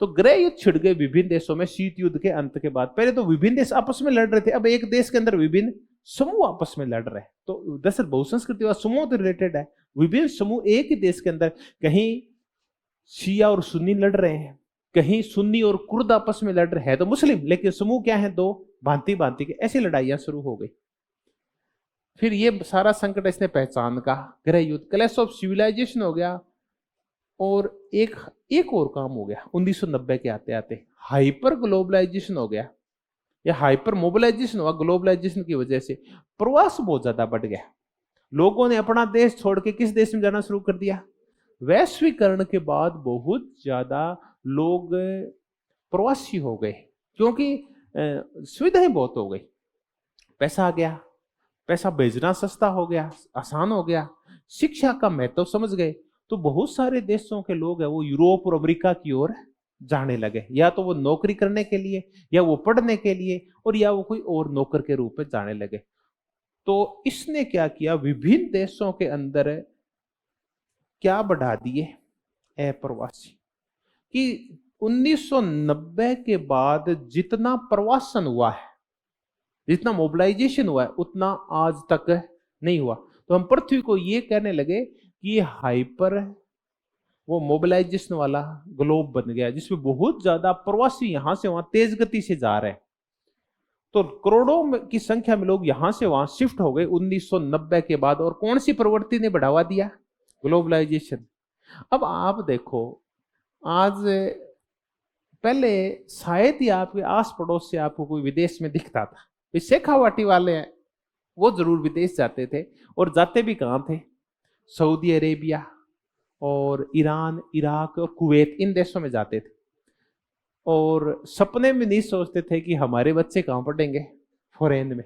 तो गृह युद्ध छिड़ गए विभिन्न देशों में शीत युद्ध के अंत के बाद। पहले तो विभिन्न देश आपस में लड़ रहे थे, अब एक देश के अंदर विभिन्न समूह आपस में लड़ रहे हैं। तो दरअसल बहुसंस्कृतिवाद समूह तो रिलेटेड है, विभिन्न समूह एक ही देश के अंदर, कहीं शिया और सुन्नी लड़ रहे हैं, कहीं सुन्नी और कुर्द आपस में लड़ रहे हैं, तो मुस्लिम, लेकिन समूह क्या है, दो भांति भांति के, ऐसी लड़ाइयां शुरू हो गई। फिर ये सारा संकट इसने पहचान का, गृह युद्ध, क्लैश ऑफ सिविलाइजेशन हो गया। और एक और काम हो गया 1990 के आते आते, हाइपर ग्लोबलाइजेशन हो गया, या हाइपर मोबिलाइजेशन हुआ। ग्लोबलाइजेशन की वजह से प्रवास बहुत ज्यादा बढ़ गया। लोगों ने अपना देश छोड़ के किस देश में जाना शुरू कर दिया? वैश्वीकरण के बाद बहुत ज्यादा लोग प्रवासी हो गए, क्योंकि सुविधाएं बहुत हो गई, पैसा आ गया, पैसा भेजना सस्ता हो गया, आसान हो गया, शिक्षा का महत्व समझ गए। तो बहुत सारे देशों के लोग हैं वो यूरोप और अमेरिका की ओर जाने लगे, या तो वो नौकरी करने के लिए, या वो पढ़ने के लिए, और या वो कोई और नौकर के रूप में जाने लगे। तो इसने क्या किया, विभिन्न देशों के अंदर क्या बढ़ा दिए, अप्रवासी। कि 1990 के बाद जितना प्रवासन हुआ है, जितना मोबिलाइजेशन हुआ है, उतना आज तक नहीं हुआ। तो हम पृथ्वी को ये कहने लगे कि ये हाइपर वो मोबिलाइजेशन वाला ग्लोब बन गया, जिसमें बहुत ज्यादा प्रवासी यहां से वहां तेज गति से जा रहे हैं। तो करोड़ों की संख्या में लोग यहां से वहां शिफ्ट हो गए 1990 के बाद। और कौन सी प्रवृत्ति ने बढ़ावा दिया? ग्लोबलाइजेशन। अब आप देखो, आज पहले शायद ही आपके आस पड़ोस से आपको कोई विदेश में दिखता था। शेखावाटी वाले हैं वो जरूर विदेश जाते थे, और जाते भी कहां थे? सऊदी अरेबिया और ईरान, इराक और कुवैत, इन देशों में जाते थे। और सपने में नहीं सोचते थे कि हमारे बच्चे कहां पढ़ेंगे, फॉरेन में।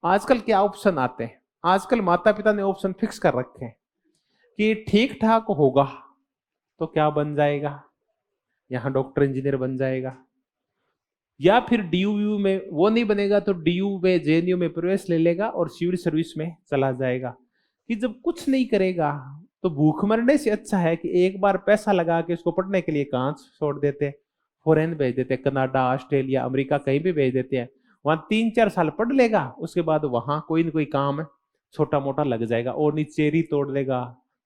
आजकल क्या ऑप्शन आते हैं? आजकल माता पिता ने ऑप्शन फिक्स कर रखे हैं कि ठीक ठाक होगा तो क्या बन जाएगा, यहां डॉक्टर इंजीनियर बन जाएगा, या फिर डीयू में वो नहीं बनेगा तो डीयू में, जेएनयू में प्रवेश ले लेगा और सिविल सर्विस में चला जाएगा। कि जब कुछ नहीं करेगा तो भूख मरने से अच्छा है कि एक बार पैसा लगा के उसको पढ़ने के लिए कहां छोड़ देते हैं, फॉरेन भेज देते हैं, कनाडा, ऑस्ट्रेलिया, अमेरिका, कहीं भी भेज देते हैं। वहां 3-4 साल पढ़ लेगा, उसके बाद वहां कोई ना कोई काम छोटा मोटा लग जाएगा, और नहीं चेरी तोड़ लेगा,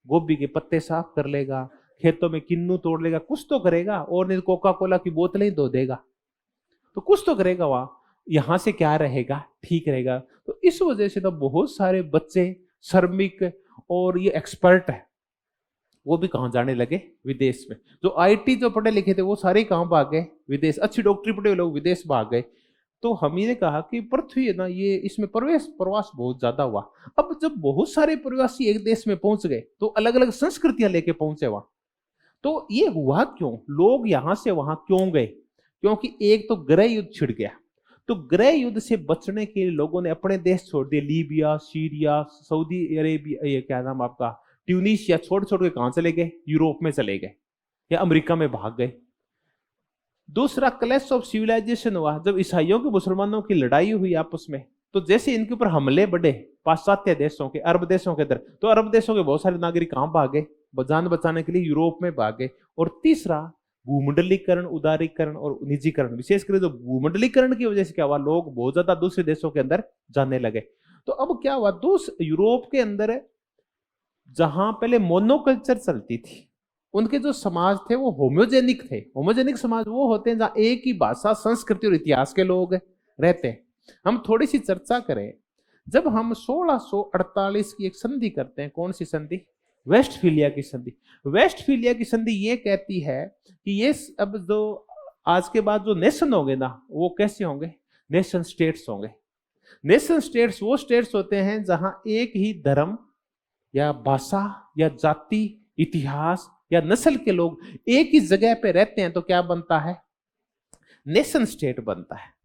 गोभी के पत्ते साफ कर लेगा, खेतों में किन्नू तोड़ लेगा, कुछ तो करेगा, और नहीं कोका कोला की बोतलें ही धो देगा, तो कुछ तो करेगा। वहां यहां से क्या रहेगा, ठीक रहेगा। तो इस वजह से तो बहुत सारे बच्चे, श्रमिक और ये एक्सपर्ट है, वो भी कहां जाने लगे? विदेश में। जो आईटी जो पढ़े लिखे थे वो सारे कहां भाग गए? विदेश। अच्छी डॉक्टरी पढ़े हुए लोग विदेश भाग गए। तो हम ये कहा कि पृथ्वी है ना, ये इसमें प्रवास बहुत ज्यादा हुआ। अब जब बहुत सारे प्रवासी एक देश में पहुंच गए तो अलग अलग संस्कृतियां लेके पहुंचे वहां। तो ये हुआ क्यों? लोग यहां से वहां क्यों गए? क्योंकि एक तो गृह युद्ध छिड़ गया। तो गृह युद्ध से बचने के लिए लोगों ने अपने देश छोड़ दिए, लीबिया, सीरिया, सऊदी अरेबिया, ये क्या नाम आपका, ट्यूनीशिया, छोड़ छोड़ के कहां चले गए? यूरोप में चले गए, या अमेरिका में भाग गए। दूसरा क्लैश ऑफ सिविलाइजेशन हुआ, जब ईसाइयों के मुसलमानों की लड़ाई हुई आपस में, तो जैसे इनके ऊपर हमले बढ़े पाश्चात्य देशों के, अरब देशों के अंदर, तो अरब देशों के बहुत सारे नागरिक कहां भागे? जान बचाने के लिए यूरोप में भागे। और तीसरा भूमंडलीकरण, उदारीकरण और निजीकरण। विशेषकर जो भूमंडलीकरण की वजह से क्या हुआ, लोग बहुत ज्यादा दूसरे देशों के अंदर जाने लगे। तो अब क्या हुआ, यूरोप के अंदर जहां पहले मोनोकल्चर चलती थी, उनके जो समाज थे वो होमोजेनिक थे। होमोजेनिक समाज वो होते हैं जहां एक ही भाषा, संस्कृति और इतिहास के लोग रहते हैं। हम थोड़ी सी चर्चा करें, जब हम 1648 की एक संधि करते हैं, कौन सी संधि? वेस्टफीलिया की संधि। वेस्टफीलिया की संधि ये कहती है कि ये अब जो आज के बाद जो नेशन होंगे ना, वो कैसे होंगे? नेशन स्टेट्स होंगे। नेशन स्टेट्स वो स्टेट्स होते हैं जहां एक ही धर्म या भाषा या जाति, इतिहास या नस्ल के लोग एक ही जगह पे रहते हैं। तो क्या बनता है? नेशन स्टेट बनता है।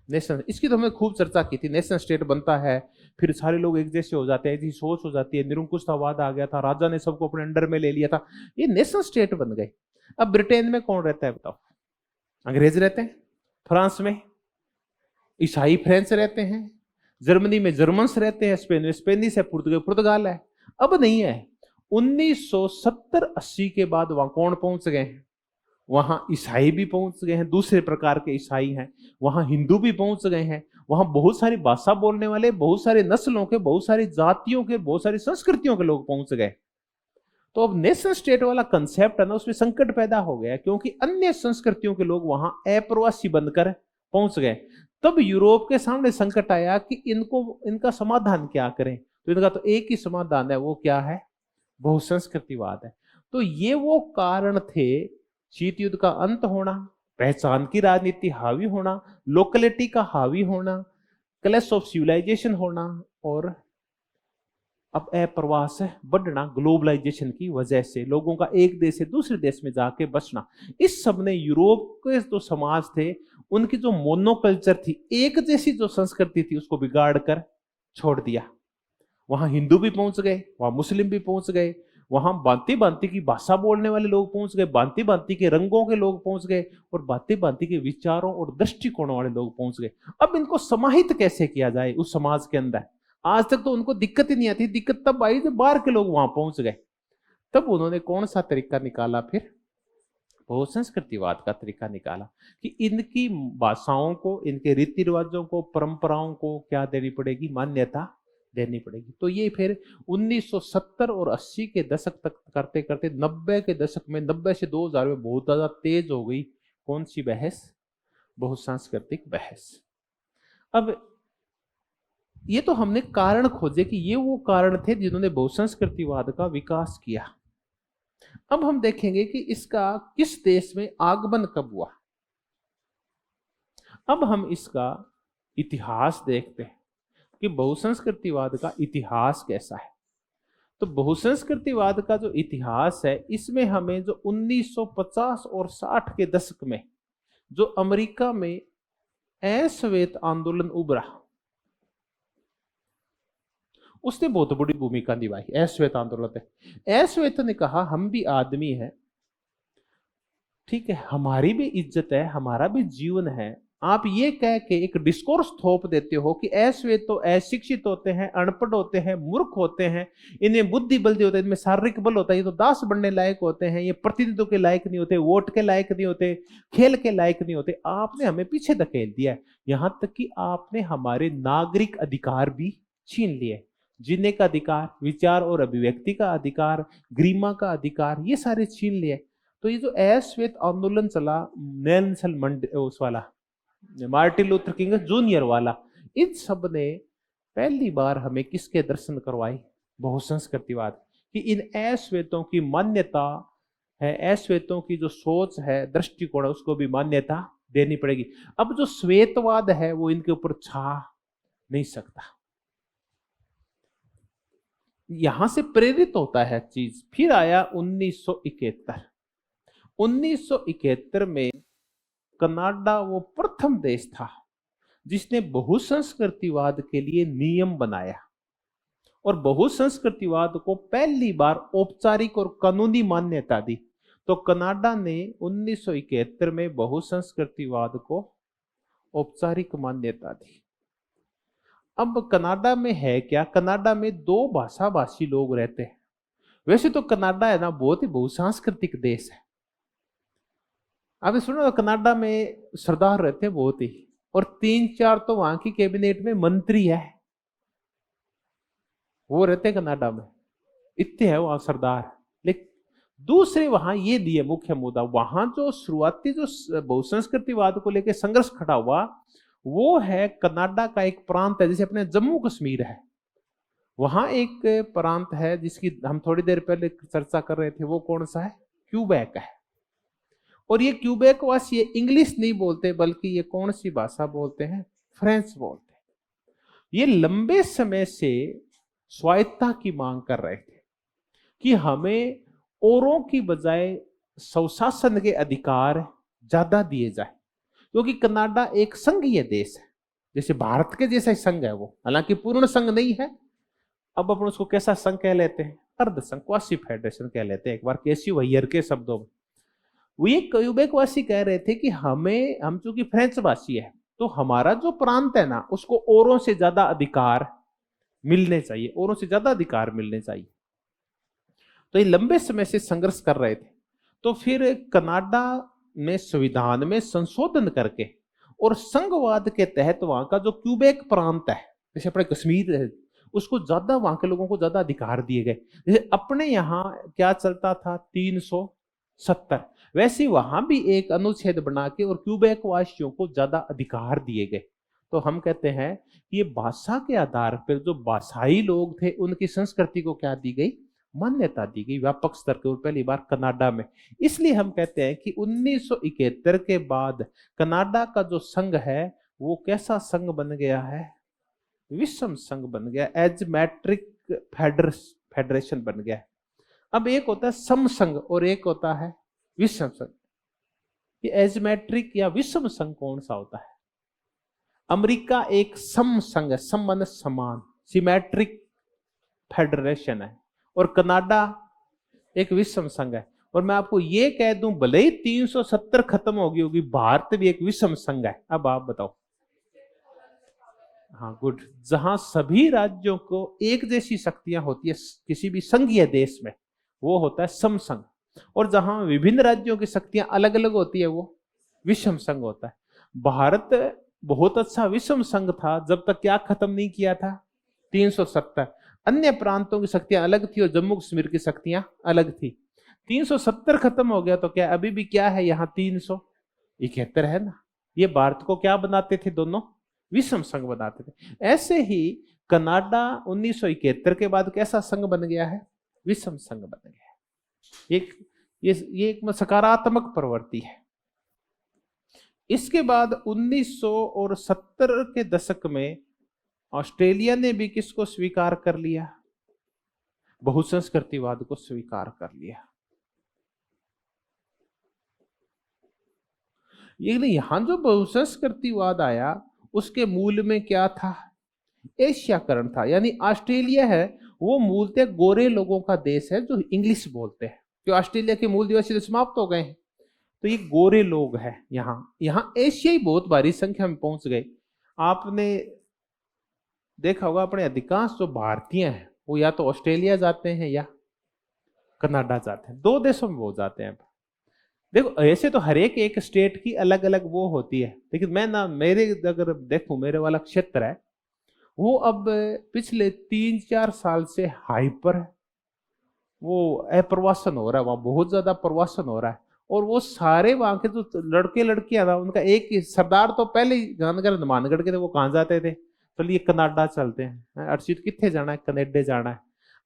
नेशन, इसकी तो हमने खूब चर्चा की थी। नेशन स्टेट बनता है फिर सारे लोग एक जैसे हो जाते हैं, ऐसी सोच हो जाती है, निरंकुशतावाद आ गया था, राजा ने सबको अपने अंडर में ले लिया था, ये नेशन स्टेट बन गए। अब ब्रिटेन में कौन रहता है बताओ? अंग्रेज रहते हैं, फ्रांस में ईसाई फ्रेंच रहते हैं, जर्मनी में जर्मन्स रहते हैं, स्पेन में स्पेनिश है, पुर्तगाल है। अब नहीं है। 1970-80 के बाद वहां कौन पहुंच गए हैं? वहां ईसाई भी पहुंच गए हैं, दूसरे प्रकार के ईसाई हैं, वहां हिंदू भी पहुंच गए हैं, वहां बहुत सारी भाषा बोलने वाले, बहुत सारे नस्लों के, बहुत सारी जातियों के, बहुत सारी संस्कृतियों के लोग पहुंच गए। तो अब नेशन स्टेट वाला कंसेप्ट है ना, उसमें संकट पैदा हो गया, क्योंकि अन्य संस्कृतियों के लोग वहां अप्रवासी बनकर पहुंच गए। तब यूरोप के सामने संकट आया कि इनका समाधान क्या करें। तो इनका तो एक ही समाधान है, वो क्या है? बहुसंस्कृतिवाद है। तो ये वो कारण थे, शीत युद्ध का अंत होना, पहचान की राजनीति हावी होना, लोकलिटी का हावी होना, क्लैश ऑफ सिविलाइजेशन होना, और अब अप्रवास बढ़ना ग्लोबलाइजेशन की वजह से, लोगों का एक देश से दूसरे देश में जाके बसना। इस सब ने यूरोप के जो समाज थे, उनकी जो मोनोकल्चर थी, एक जैसी जो संस्कृति थी, उसको बिगाड़ कर छोड़ दिया। वहां हिंदू भी पहुंच गए, वहां मुस्लिम भी पहुंच गए, वहां भांति भांति की भाषा बोलने वाले लोग पहुंच गए, भांति भांति के रंगों के लोग पहुंच गए, और भांति भांति के विचारों और दृष्टिकोणों वाले लोग पहुंच गए। अब इनको समाहित कैसे किया जाए उस समाज के अंदर? आज तक तो उनको दिक्कत ही नहीं आती, दिक्कत तब आई जब बाहर के लोग वहां पहुंच गए। तब उन्होंने कौन सा तरीका निकाला? फिर बहुसंस्कृतिवाद का तरीका निकाला कि इनकी भाषाओं को, इनके रीति रिवाजों को, परंपराओं को क्या देनी पड़ेगी? मान्यता देनी पड़ेगी। तो ये फिर 1970 और 80 के दशक तक करते करते 90 के दशक में, 90 से 2000 में बहुत ज्यादा तेज हो गई। कौन सी बहस? बहुसांस्कृतिक बहस। अब ये तो हमने कारण खोजे कि ये वो कारण थे जिन्होंने बहुसंस्कृतिवाद का विकास किया। अब हम देखेंगे कि इसका किस देश में आगमन कब हुआ। अब हम इसका इतिहास देखते हैं कि बहुसंस्कृतिवाद का इतिहास कैसा है। तो बहुसंस्कृतिवाद का जो इतिहास है, इसमें हमें जो 1950 और 60 के दशक में जो अमेरिका में अश्वेत आंदोलन उभरा, उसने बहुत बड़ी भूमिका निभाई। अश्वेत आंदोलन है, अश्वेत ने कहा हम भी आदमी हैं, ठीक है, हमारी भी इज्जत है, हमारा भी जीवन है। आप ये कह के एक डिस्कोर्स थोप देते हो कि अश्वेत तो अशिक्षित होते हैं, अनपढ़ होते हैं, मूर्ख होते हैं, इन्हें बुद्धि बल होता है, इनमें शारीरिक बल होता है, ये तो दास बनने लायक होते हैं, ये प्रतिनिधित्व के लायक नहीं होते, वोट के लायक नहीं होते, खेल के लायक नहीं होते। आपने हमें पीछे धकेल दिया है, यहां तक कि आपने हमारे नागरिक अधिकार भी छीन लिए। जीने का अधिकार, विचार और अभिव्यक्ति का अधिकार, गरिमा का अधिकार, ये सारे छीन लिए। तो ये जो अश्वेत आंदोलन चला, नेल्सन मंडेला उस वाला, मार्टिन लूथर किंग जूनियर वाला, इन सब ने पहली बार हमें किसके दर्शन करवाए? बहुसंस्कृतिवाद। कि इन अश्वेतों की मान्यता है, अश्वेतों की जो सोच है, दृष्टिकोण है, उसको भी मान्यता देनी पड़ेगी। अब जो श्वेतवाद है वो इनके ऊपर छा नहीं सकता। यहां से प्रेरित होता है चीज। फिर आया 1971। 1971 में कनाडा वो प्रथम देश था जिसने बहुसंस्कृतिवाद के लिए नियम बनाया, और बहुसंस्कृतिवाद को पहली बार औपचारिक और कानूनी मान्यता दी। तो कनाडा ने 1971 में बहुसंस्कृतिवाद को औपचारिक मान्यता दी। अब कनाडा में है क्या? कनाडा में 2 भाषा भाषी लोग रहते हैं। वैसे तो कनाडा है ना, बहुत ही बहुसांस्कृतिक देश है। आपने सुना कनाडा में सरदार रहते हैं बहुत ही, और 3-4 तो वहां की कैबिनेट में मंत्री है, वो रहते हैं कनाडा में, इतने हैं वहां सरदार। लेकिन दूसरे वहां ये दिए मुख्य मुद्दा, वहां जो शुरुआती जो बहुसंस्कृतिवाद को लेकर संघर्ष खड़ा हुआ, वो है कनाडा का एक प्रांत है, जैसे अपने जम्मू कश्मीर है, वहां एक प्रांत है जिसकी हम थोड़ी देर पहले चर्चा कर रहे थे, वो कौन सा है? क्यूबेक है। और ये क्यूबेक वासी ये इंग्लिश नहीं बोलते, बल्कि ये कौन सी भाषा बोलते हैं? फ्रेंच बोलते हैं। ये लंबे समय से स्वायत्तता की मांग कर रहे थे कि हमें औरों की बजाय स्वशासन के अधिकार ज्यादा दिए जाए, क्योंकि कनाडा एक संघीय देश है। जैसे भारत के जैसा ही संघ है वो, हालांकि पूर्ण संघ नहीं है। अब अपन उसको कैसा संघ कह लेते हैं? अर्ध संघ, क्वासी फेडरेशन कह लेते हैं। एक बार केसी वैयर के शब्दों में वो ये क्यूबेकवासी कह रहे थे कि हम चूंकि फ्रेंच भाषी है तो हमारा जो प्रांत है ना उसको औरों से ज्यादा अधिकार मिलने चाहिए, औरों से ज्यादा अधिकार मिलने चाहिए। तो ये लंबे समय से संघर्ष कर रहे थे। तो फिर कनाडा में संविधान में संशोधन करके और संघवाद के तहत वहां का जो क्यूबेक प्रांत है, जैसे अपने कश्मीर है, उसको ज्यादा, वहां के लोगों को ज्यादा अधिकार दिए गए। जैसे अपने यहाँ क्या चलता था 370, वैसे वहां भी एक अनुच्छेद बना के और क्यूबेक वासियों को ज्यादा अधिकार दिए गए। तो हम कहते हैं कि ये भाषा के आधार पर जो भाषाई लोग थे उनकी संस्कृति को क्या दी गई? मान्यता दी गई व्यापक स्तर के ऊपर, पहली बार कनाडा में। इसलिए हम कहते हैं कि 1971 के बाद कनाडा का जो संघ है वो कैसा संघ बन गया है? विषम संघ बन गया, एजमेट्रिक फेडरेशन बन गया। अब एक होता है सम संघ और एक होता है विषम संघ। ये एजमेट्रिक या विषम संघ कौन सा होता है? अमेरिका एक सम संघ है, सम माने समान, सिमेट्रिक फेडरेशन है, और कनाडा एक विषम संघ है। और मैं आपको ये कह दूं, भले ही 370 खत्म हो गई होगी, भारत भी एक विषम संघ है। अब आप बताओ। हाँ, गुड। जहां सभी राज्यों को एक जैसी शक्तियां होती है किसी भी संघीय देश में, वो होता है सम संघ। और जहां विभिन्न राज्यों की शक्तियां अलग अलग होती है वो विषम संघ होता है। भारत बहुत अच्छा विषम संघ था जब तक क्या खत्म नहीं किया था? 370। अन्य प्रांतों की शक्तियां अलग थी और जम्मू कश्मीर की शक्तियां अलग थी। 370 खत्म हो गया तो क्या अभी भी क्या है? यहाँ 371 है ना। ये भारत को क्या बनाते थे? दोनों विषम संघ बनाते थे। ऐसे ही कनाडा 1971 के बाद कैसा संघ बन गया है? विषम संघ बन गया है। ये एक सकारात्मक प्रवृत्ति है। इसके बाद 1970 के दशक में ऑस्ट्रेलिया ने भी किसको स्वीकार कर लिया? बहुसंस्कृतिवाद को स्वीकार कर लिया। यहां जो बहुसंस्कृतिवाद आया उसके मूल में क्या था? एशियाकरण था। यानी ऑस्ट्रेलिया है वो मूलतः गोरे लोगों का देश है जो इंग्लिश बोलते हैं, जो ऑस्ट्रेलिया के मूल निवासी समाप्त हो गए हैं। तो ये गोरे लोग हैं। यहाँ एशियाई बहुत भारी संख्या में पहुंच गए। आपने देखा होगा अपने अधिकांश जो भारतीय हैं वो या तो ऑस्ट्रेलिया जाते हैं या कनाडा जाते हैं, दो देशों में वो जाते हैं। देखो ऐसे तो हर एक स्टेट की अलग अलग वो होती है, लेकिन मैं ना, मेरे अगर देखूं, मेरे वाला क्षेत्र है वो अब पिछले 3-4 साल से हाइपर है। वो अप्रवासन हो रहा है, वहां बहुत ज्यादा प्रवासन हो रहा है। और वो सारे वहां के जो लड़के लड़कियां ना, उनका एक ही सरदार तो पहले ही गानगर मानगढ़ के थे, वो कहाँ जाते थे? चलिए कनाडा चलते हैं, अर्शित कितने जाना है? कनेडा जाना है।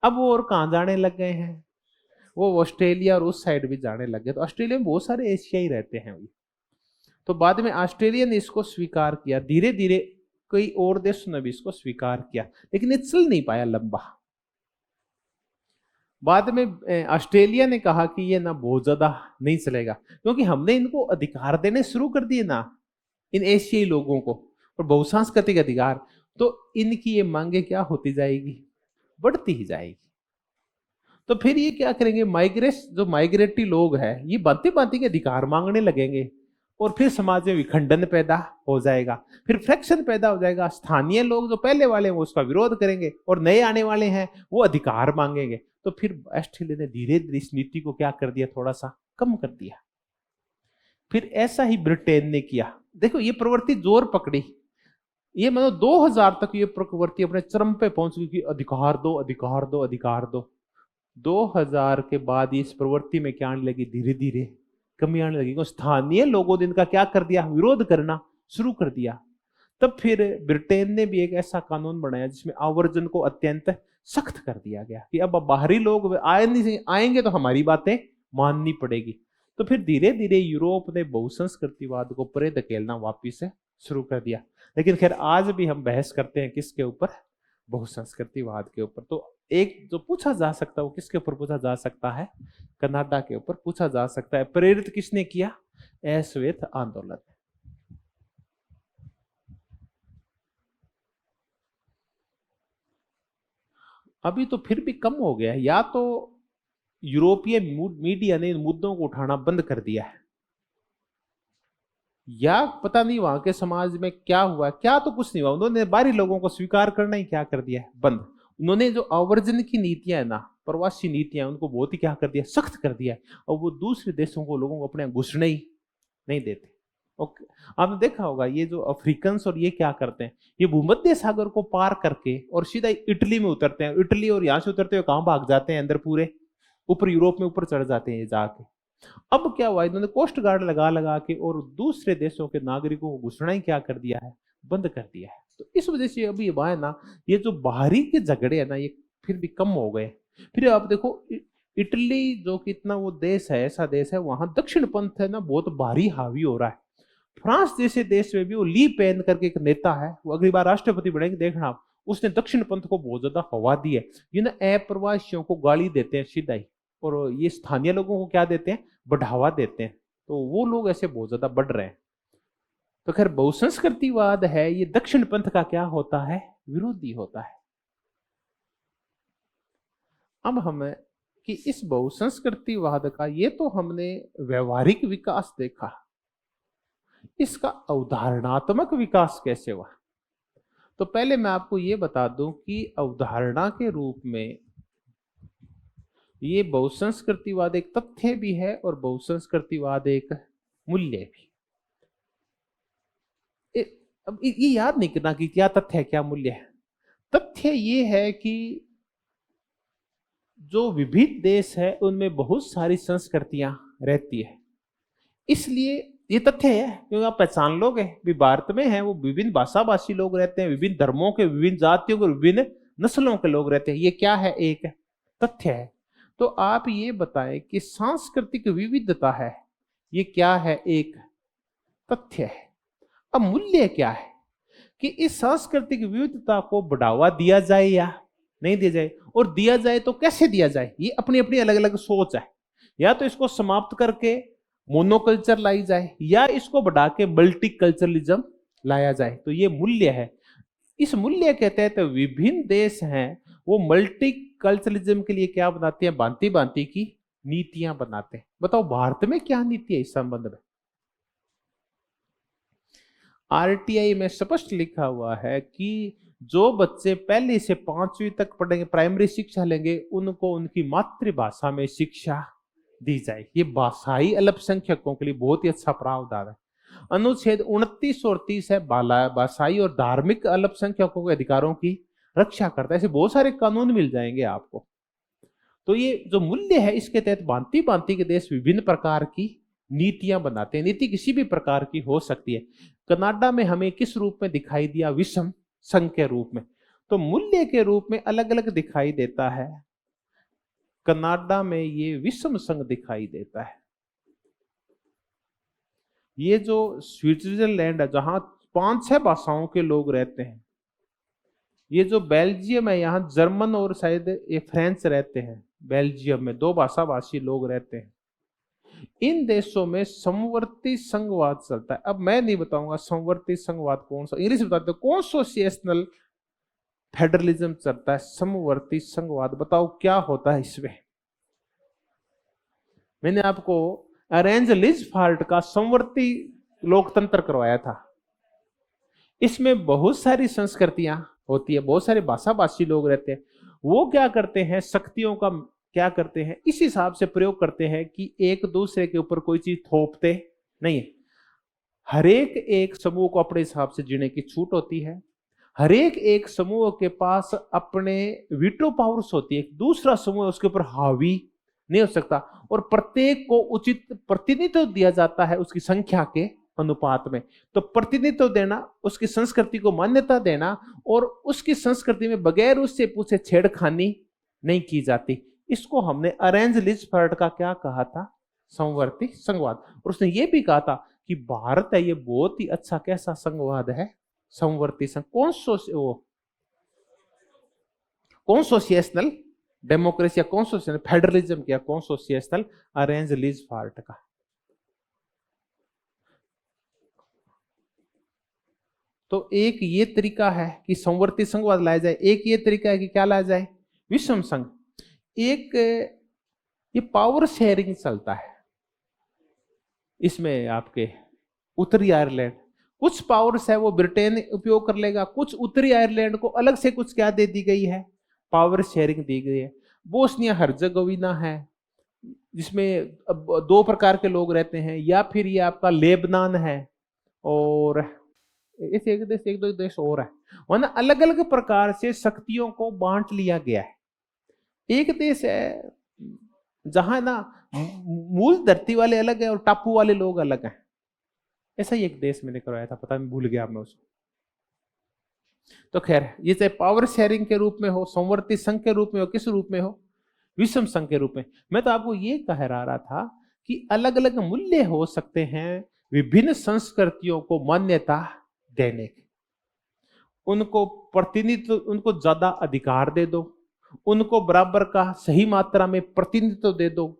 अब वो और कहाँ जाने लग गए हैं? वो ऑस्ट्रेलिया और उस साइड भी जाने लग गए। तो ऑस्ट्रेलिया में बहुत सारे एशियाई रहते हैं। तो बाद में ऑस्ट्रेलिया ने इसको स्वीकार किया, धीरे धीरे कई और देशों ने भी इसको स्वीकार किया, लेकिन ये चल नहीं पाया लंबा। बाद में ऑस्ट्रेलिया ने कहा कि ये ना बहुत ज्यादा नहीं चलेगा, क्योंकि हमने इनको अधिकार देने शुरू कर दिए ना, इन एशियाई लोगों को, और बहुसांस्कृतिक अधिकार। तो इनकी ये मांगे क्या होती जाएगी? बढ़ती ही जाएगी। तो फिर ये क्या करेंगे? जो माइग्रेटरी लोग हैं ये भांति भांति के अधिकार मांगने लगेंगे, और फिर समाज में विखंडन पैदा हो जाएगा, फिर फ्रैक्शन पैदा हो जाएगा। स्थानीय लोग जो पहले वाले हैं वो उसका विरोध करेंगे, और नए आने वाले हैं वो अधिकार मांगेंगे। तो फिर ऑस्ट्रेलिया ने धीरे धीरे इस नीति को क्या कर दिया? थोड़ा सा कम कर दिया। फिर ऐसा ही ब्रिटेन ने किया। देखो ये प्रवृत्ति जोर पकड़ी, ये मतलब 2000 तक ये प्रवृत्ति अपने चरम पे पहुंच गई कि अधिकार दो, अधिकार दो, अधिकार दो। 2000 के बाद इस प्रवृत्ति में क्या आने लगी? धीरे धीरे कमी आने लगी। स्थानीय लोगों ने इनका क्या कर दिया? विरोध करना शुरू कर दिया। तब फिर ब्रिटेन ने भी एक ऐसा कानून बनाया जिसमें आवर्जन को अत्यंत सख्त कर दिया गया कि अब बाहरी लोग आएंगे तो हमारी बातें माननी पड़ेगी। तो फिर धीरे धीरे यूरोप ने बहुसंस्कृतिवाद को परे धकेलना वापिस से शुरू कर दिया। लेकिन खैर आज भी हम बहस करते हैं किसके ऊपर? बहुसंस्कृतिवाद के ऊपर। तो एक जो पूछा जा सकता है वो किसके ऊपर पूछा जा सकता है? कनाडा के ऊपर पूछा जा सकता है। प्रेरित किसने किया? अश्वेत आंदोलन। अभी तो फिर भी कम हो गया है, या तो यूरोपीय मीडिया ने इन मुद्दों को उठाना बंद कर दिया है, या पता नहीं वहां के समाज में क्या हुआ। क्या तो कुछ नहीं हुआ, उन्होंने बाहरी लोगों को स्वीकार करना ही क्या कर दिया है, बंद। उन्होंने जो आवर्जन की नीतियां है ना, प्रवासी नीतियां, उनको बहुत ही क्या कर दिया, सख्त कर दिया है। और वो दूसरे देशों को, लोगों को अपने घुसने ही नहीं देते। ओके, आपने देखा होगा ये जो अफ्रीकन और ये क्या करते हैं, ये भूमध्य सागर को पार करके और सीधा इटली में उतरते हैं। इटली और यहां से उतरते हुए कहां भाग जाते हैं, अंदर पूरे ऊपर यूरोप में ऊपर चढ़ जाते हैं ये जाके। अब क्या हुआ, इन्होंने कोस्ट गार्ड लगा लगा के और दूसरे देशों के नागरिकों को घुसना ही क्या कर दिया है, बंद कर दिया है। तो इस वजह से अभी ये ना, ये जो बाहरी के झगड़े है ना, ये फिर भी कम हो गए। फिर आप देखो इटली जो कि इतना वो देश है, ऐसा देश है, वहां दक्षिण पंथ है ना बहुत भारी हावी हो रहा है। फ्रांस जैसे देश में भी वो ली पेन करके एक नेता है, वो अगली बार राष्ट्रपति बनेंगे, देखना आप, उसने दक्षिण पंथ को बहुत ज्यादा हवा दी है। ये ना अप्रवासियों को गाली देते हैं सीधा ही, और ये स्थानीय लोगों को क्या देते हैं, बढ़ावा देते हैं। तो वो लोग ऐसे बहुत ज्यादा बढ़ रहे हैं। तो खैर बहुसंस्कृतिवाद है, ये दक्षिण पंथ का क्या होता है, विरोधी होता है। अब हमें कि इस बहुसंस्कृतिवाद का, ये तो हमने व्यवहारिक विकास देखा, इसका अवधारणात्मक विकास कैसे हुआ। तो पहले मैं आपको ये बता दूं कि अवधारणा के रूप में ये बहुसंस्कृतिवाद एक तथ्य भी है और बहुसंस्कृतिवाद एक मूल्य भी। अब ये याद नहीं करना कि क्या तथ्य है क्या मूल्य है। तथ्य ये है कि जो विभिन्न देश है उनमें बहुत सारी संस्कृतियां रहती है, इसलिए ये तथ्य है। क्योंकि आप पहचान लोगे भी भारत में है वो विभिन्न भाषा भाषी लोग रहते हैं, विभिन्न धर्मों के, विभिन्न जातियों के, विभिन्न नस्लों के लोग रहते हैं। ये क्या है, एक तथ्य है। तो आप ये बताएं कि सांस्कृतिक विविधता है, ये क्या है, एक तथ्य है। अब मूल्य क्या है कि इस सांस्कृतिक विविधता को बढ़ावा दिया जाए या नहीं दिया जाए, और दिया जाए तो कैसे दिया जाए। ये अपनी अपनी अलग अलग सोच है। या तो इसको समाप्त करके मोनोकल्चर लाई जाए, या इसको बढ़ा के मल्टीकल्चरलिज्म लाया जाए। तो ये मूल्य है। इस मूल्य के तहत विभिन्न देश हैं, वो मल्टीकल्चरलिज्म के लिए क्या बनाते हैं, भांति भांति की नीतियां बनाते हैं। बताओ भारत में क्या नीति है इस संबंध में। आरटीआई में स्पष्ट लिखा हुआ है कि जो बच्चे पहली से 5वीं तक पढ़ेंगे, प्राइमरी शिक्षा लेंगे, उनको उनकी मातृभाषा में शिक्षा दी जाए। ये भाषाई अल्पसंख्यकों के लिए बहुत ही अच्छा प्रावधान है। अनुच्छेद 29 और 30 है, भाषाई और धार्मिक अल्पसंख्यकों के अधिकारों की रक्षा करता है। ऐसे बहुत सारे कानून मिल जाएंगे आपको। तो ये जो मूल्य है, इसके तहत भांति भांति के देश विभिन्न प्रकार की नीतियां बनाते हैं। नीति किसी भी प्रकार की हो सकती है। कनाडा में हमें किस रूप में दिखाई दिया, विषम संघ के रूप में। तो मूल्य के रूप में अलग अलग दिखाई देता है। कनाडा में ये विषम संघ दिखाई देता है। ये जो स्विट्जरलैंड है, जहां 5-6 भाषाओं के लोग रहते हैं। ये जो बेल्जियम है, यहाँ जर्मन और शायद ये फ्रेंच रहते हैं। बेल्जियम में 2 भाषा भाषी लोग रहते हैं। इन देशों में समवर्ती संघवाद चलता है। अब मैं नहीं बताऊंगा समवर्ती संघवाद कौन सा, इंग्लिश बताते हो, कॉन्सोसिएशनल फेडरलिज्म चलता है। समवर्ती संघवाद बताओ क्या होता है इसमें। मैंने आपको अरेंज लिजफार्ड का समवर्ती लोकतंत्र करवाया था। इसमें बहुत सारी संस्कृतियां होती है, बहुत सारे भाषा भाषी लोग रहते हैं। वो क्या करते हैं, शक्तियों का क्या करते हैं, इस हिसाब से प्रयोग करते हैं कि एक दूसरे के ऊपर कोई चीज थोपते नहीं है। हरेक एक समूह को अपने हिसाब से जीने की छूट होती है। हरेक एक समूह के पास अपने वीटो पावर्स होती है। दूसरा समूह उसके ऊपर हावी नहीं हो सकता, और प्रत्येक को उचित प्रतिनिधित्व दिया जाता है उसकी संख्या के अनुपात में। तो प्रतिनिधित्व देना, उसकी संस्कृति को मान्यता देना, और उसकी संस्कृति में बगैर उससे पूछे छेड़खानी नहीं की जाती। इसको हमने अरेंज लिजफर्ड का क्या कहा था, समवर्ती संघवाद। और उसने ये भी कहा था कि भारत है ये बहुत ही अच्छा कैसा संघवाद है, समवर्ती संघ। कॉन्सोसिएशनल डेमोक्रेसी या कॉन्सोसिएशनल फेडरलिज्म क्या, कॉन्सोसिएशनल अरेंज लिजफर्ड का। तो एक ये तरीका है कि समवर्ती संघवाद लाया जाए, एक ये तरीका है कि क्या लाया जाए, विषम संघ एक ये पावर शेयरिंग चलता है। इसमें आपके उत्तरी आयरलैंड कुछ पावर्स है वो ब्रिटेन उपयोग कर लेगा, कुछ उत्तरी आयरलैंड को अलग से कुछ क्या दे दी गई है, पावर शेयरिंग दी गई है। बोस्निया हर्जेगोविना है जिसमें अब 2 प्रकार के लोग रहते हैं, या फिर ये आपका लेबनान है और इस एक दो देश और है, वरना अलग अलग प्रकार से शक्तियों को बांट लिया गया है। एक देश है जहां ना मूल धरती वाले अलग है और टापू वाले लोग अलग हैं। ऐसा ही एक देश मैंने करवाया था, पता नहीं भूल गया मैं उसको। तो खैर ये चाहे पावर शेयरिंग के रूप में हो, संवर्ती संघ के रूप में हो, किस रूप में हो, विषम संघ के रूप में। मैं तो आपको ये कह रहा था कि अलग अलग मूल्य हो सकते हैं विभिन्न संस्कृतियों को मान्यता देने के। उनको प्रतिनिधित्व, उनको ज्यादा अधिकार दे दो, उनको बराबर का सही मात्रा में प्रतिनिधित्व दे दो,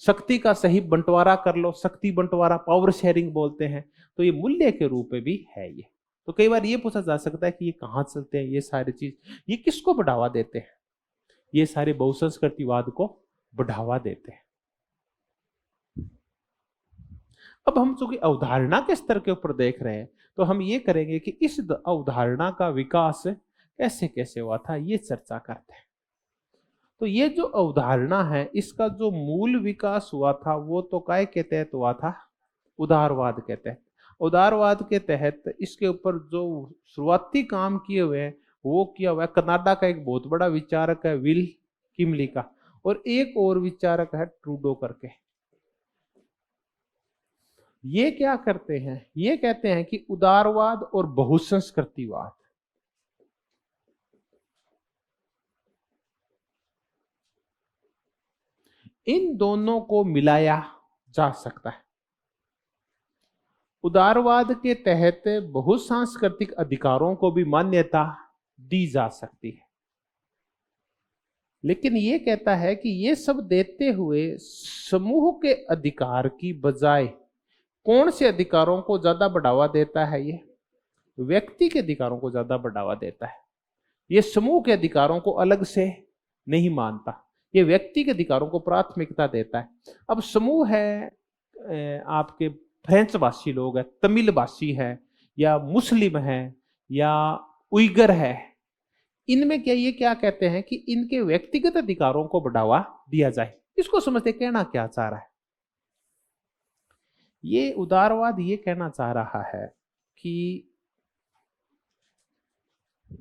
शक्ति का सही बंटवारा कर लो, शक्ति बंटवारा पावर शेयरिंग बोलते हैं। तो ये मूल्य के रूप में भी है ये। तो कई बार ये पूछा जा सकता है कि ये कहां चलते हैं, ये सारी चीज, ये किसको बढ़ावा देते हैं, ये सारे बहुसंस्कृतिवाद को बढ़ावा देते हैं। अब हम चूंकि अवधारणा के स्तर के ऊपर देख रहे हैं तो हम ये करेंगे कि इस अवधारणा का विकास कैसे कैसे हुआ था ये चर्चा करते हैं। तो ये जो अवधारणा है इसका जो मूल विकास हुआ था वो तो काय के तहत हुआ था, उदारवाद के तहत। उदारवाद के तहत इसके ऊपर जो शुरुआती काम किए हुए हैं वो किया हुआ है कनाडा का एक बहुत बड़ा विचारक है विल किमली का, और एक और विचारक है ट्रूडो करके। ये क्या करते हैं, ये कहते हैं कि उदारवाद और बहुसंस्कृतिवाद, इन दोनों को मिलाया जा सकता है। उदारवाद के तहत बहुसांस्कृतिक अधिकारों को भी मान्यता दी जा सकती है, लेकिन ये कहता है कि ये सब देते हुए समूह के अधिकार की बजाय कौन से अधिकारों को ज्यादा बढ़ावा देता है, ये व्यक्ति के अधिकारों को ज्यादा बढ़ावा देता है। ये समूह के अधिकारों को अलग से नहीं मानता, ये व्यक्ति के अधिकारों को प्राथमिकता देता है। अब समूह है आपके फ्रेंच भाषी लोग हैं, तमिल भाषी है, या मुस्लिम है, या उइगर है, इनमें क्या ये क्या कहते हैं कि इनके व्यक्तिगत अधिकारों को बढ़ावा दिया जाए। इसको समझते कहना क्या चाह रहा है, ये उदारवाद ये कहना चाह रहा है कि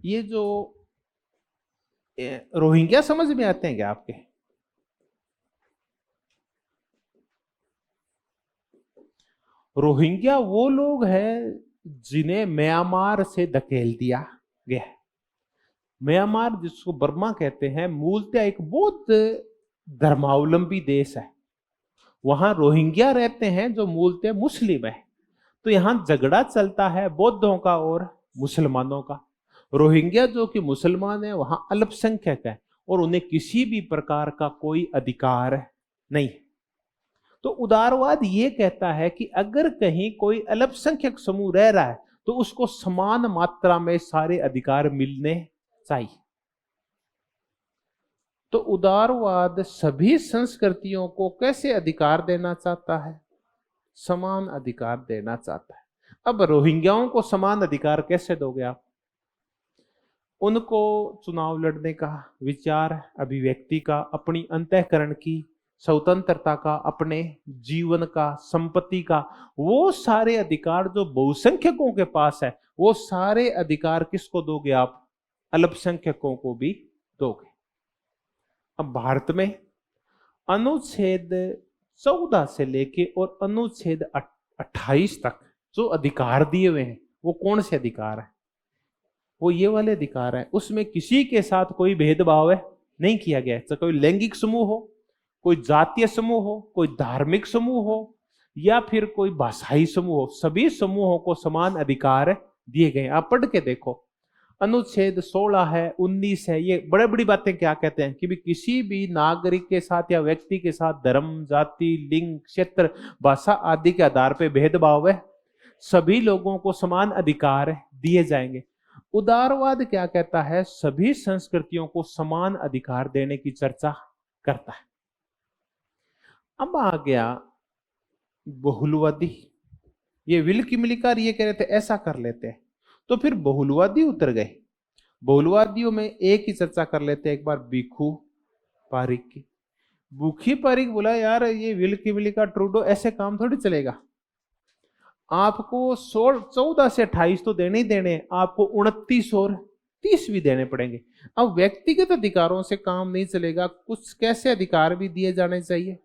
ये जो रोहिंग्या समझ में आते हैं क्या आपके, रोहिंग्या वो लोग हैं जिन्हें म्यांमार से धकेल दिया गया है। म्यांमार जिसको बर्मा कहते हैं मूलतः एक बौद्ध धर्मावलंबी देश है, वहां रोहिंग्या रहते हैं जो मूलतः मुस्लिम है। तो यहां झगड़ा चलता है बौद्धों का और मुसलमानों का। रोहिंग्या जो कि मुसलमान है वहां अल्पसंख्यक है और उन्हें किसी भी प्रकार का कोई अधिकार नहीं। तो उदारवाद ये कहता है कि अगर कहीं कोई अल्पसंख्यक समूह रह रहा है तो उसको समान मात्रा में सारे अधिकार मिलने चाहिए। तो उदारवाद सभी संस्कृतियों को कैसे अधिकार देना चाहता है, समान अधिकार देना चाहता है। अब रोहिंग्याओं को समान अधिकार कैसे दोगे आप, उनको चुनाव लड़ने का, विचार अभिव्यक्ति का, अपनी अंतःकरण की स्वतंत्रता का, अपने जीवन का, संपत्ति का, वो सारे अधिकार जो बहुसंख्यकों के पास है वो सारे अधिकार किसको दोगे आप, अल्पसंख्यकों को भी दोगे। अब भारत में अनुच्छेद 14 से लेके और अनुच्छेद 28 तक जो अधिकार दिए हुए हैं वो कौन से अधिकार है, वो ये वाले अधिकार है। उसमें किसी के साथ कोई भेदभाव है नहीं किया गया है, चाहे कोई लैंगिक समूह हो, कोई जातीय समूह हो, कोई धार्मिक समूह हो, या फिर कोई भाषाई समूह हो, सभी समूहों को समान अधिकार दिए गए। आप पढ़ के देखो, अनुच्छेद 16 है, 19 है, ये बड़े बड़ी बातें क्या कहते हैं कि भी किसी भी नागरिक के साथ या व्यक्ति के साथ धर्म, जाति, लिंग, क्षेत्र, भाषा आदि के आधार पर भेदभाव है, सभी लोगों को समान अधिकार दिए जाएंगे। उदारवाद क्या कहता है? सभी संस्कृतियों को समान अधिकार देने की चर्चा करता है। अब आ गया बहुलवादी। ये विल की मिलिकार ये कह रहे थे ऐसा कर लेते हैं, तो फिर बहुलवादी उतर गए। बहुलवादियों में एक ही चर्चा कर लेते हैं एक बार, भिखू पारिक की। भूखी पारिक बोला यार ये विल की मिलिकार ट्रूडो ऐसे काम थोड़ी चलेगा, आपको 14 से 28 तो देने ही देने, आपको 29 और 30 भी देने पड़ेंगे। अब व्यक्तिगत अधिकारों से काम नहीं चलेगा, कुछ कैसे अधिकार भी दिए जाने चाहिए,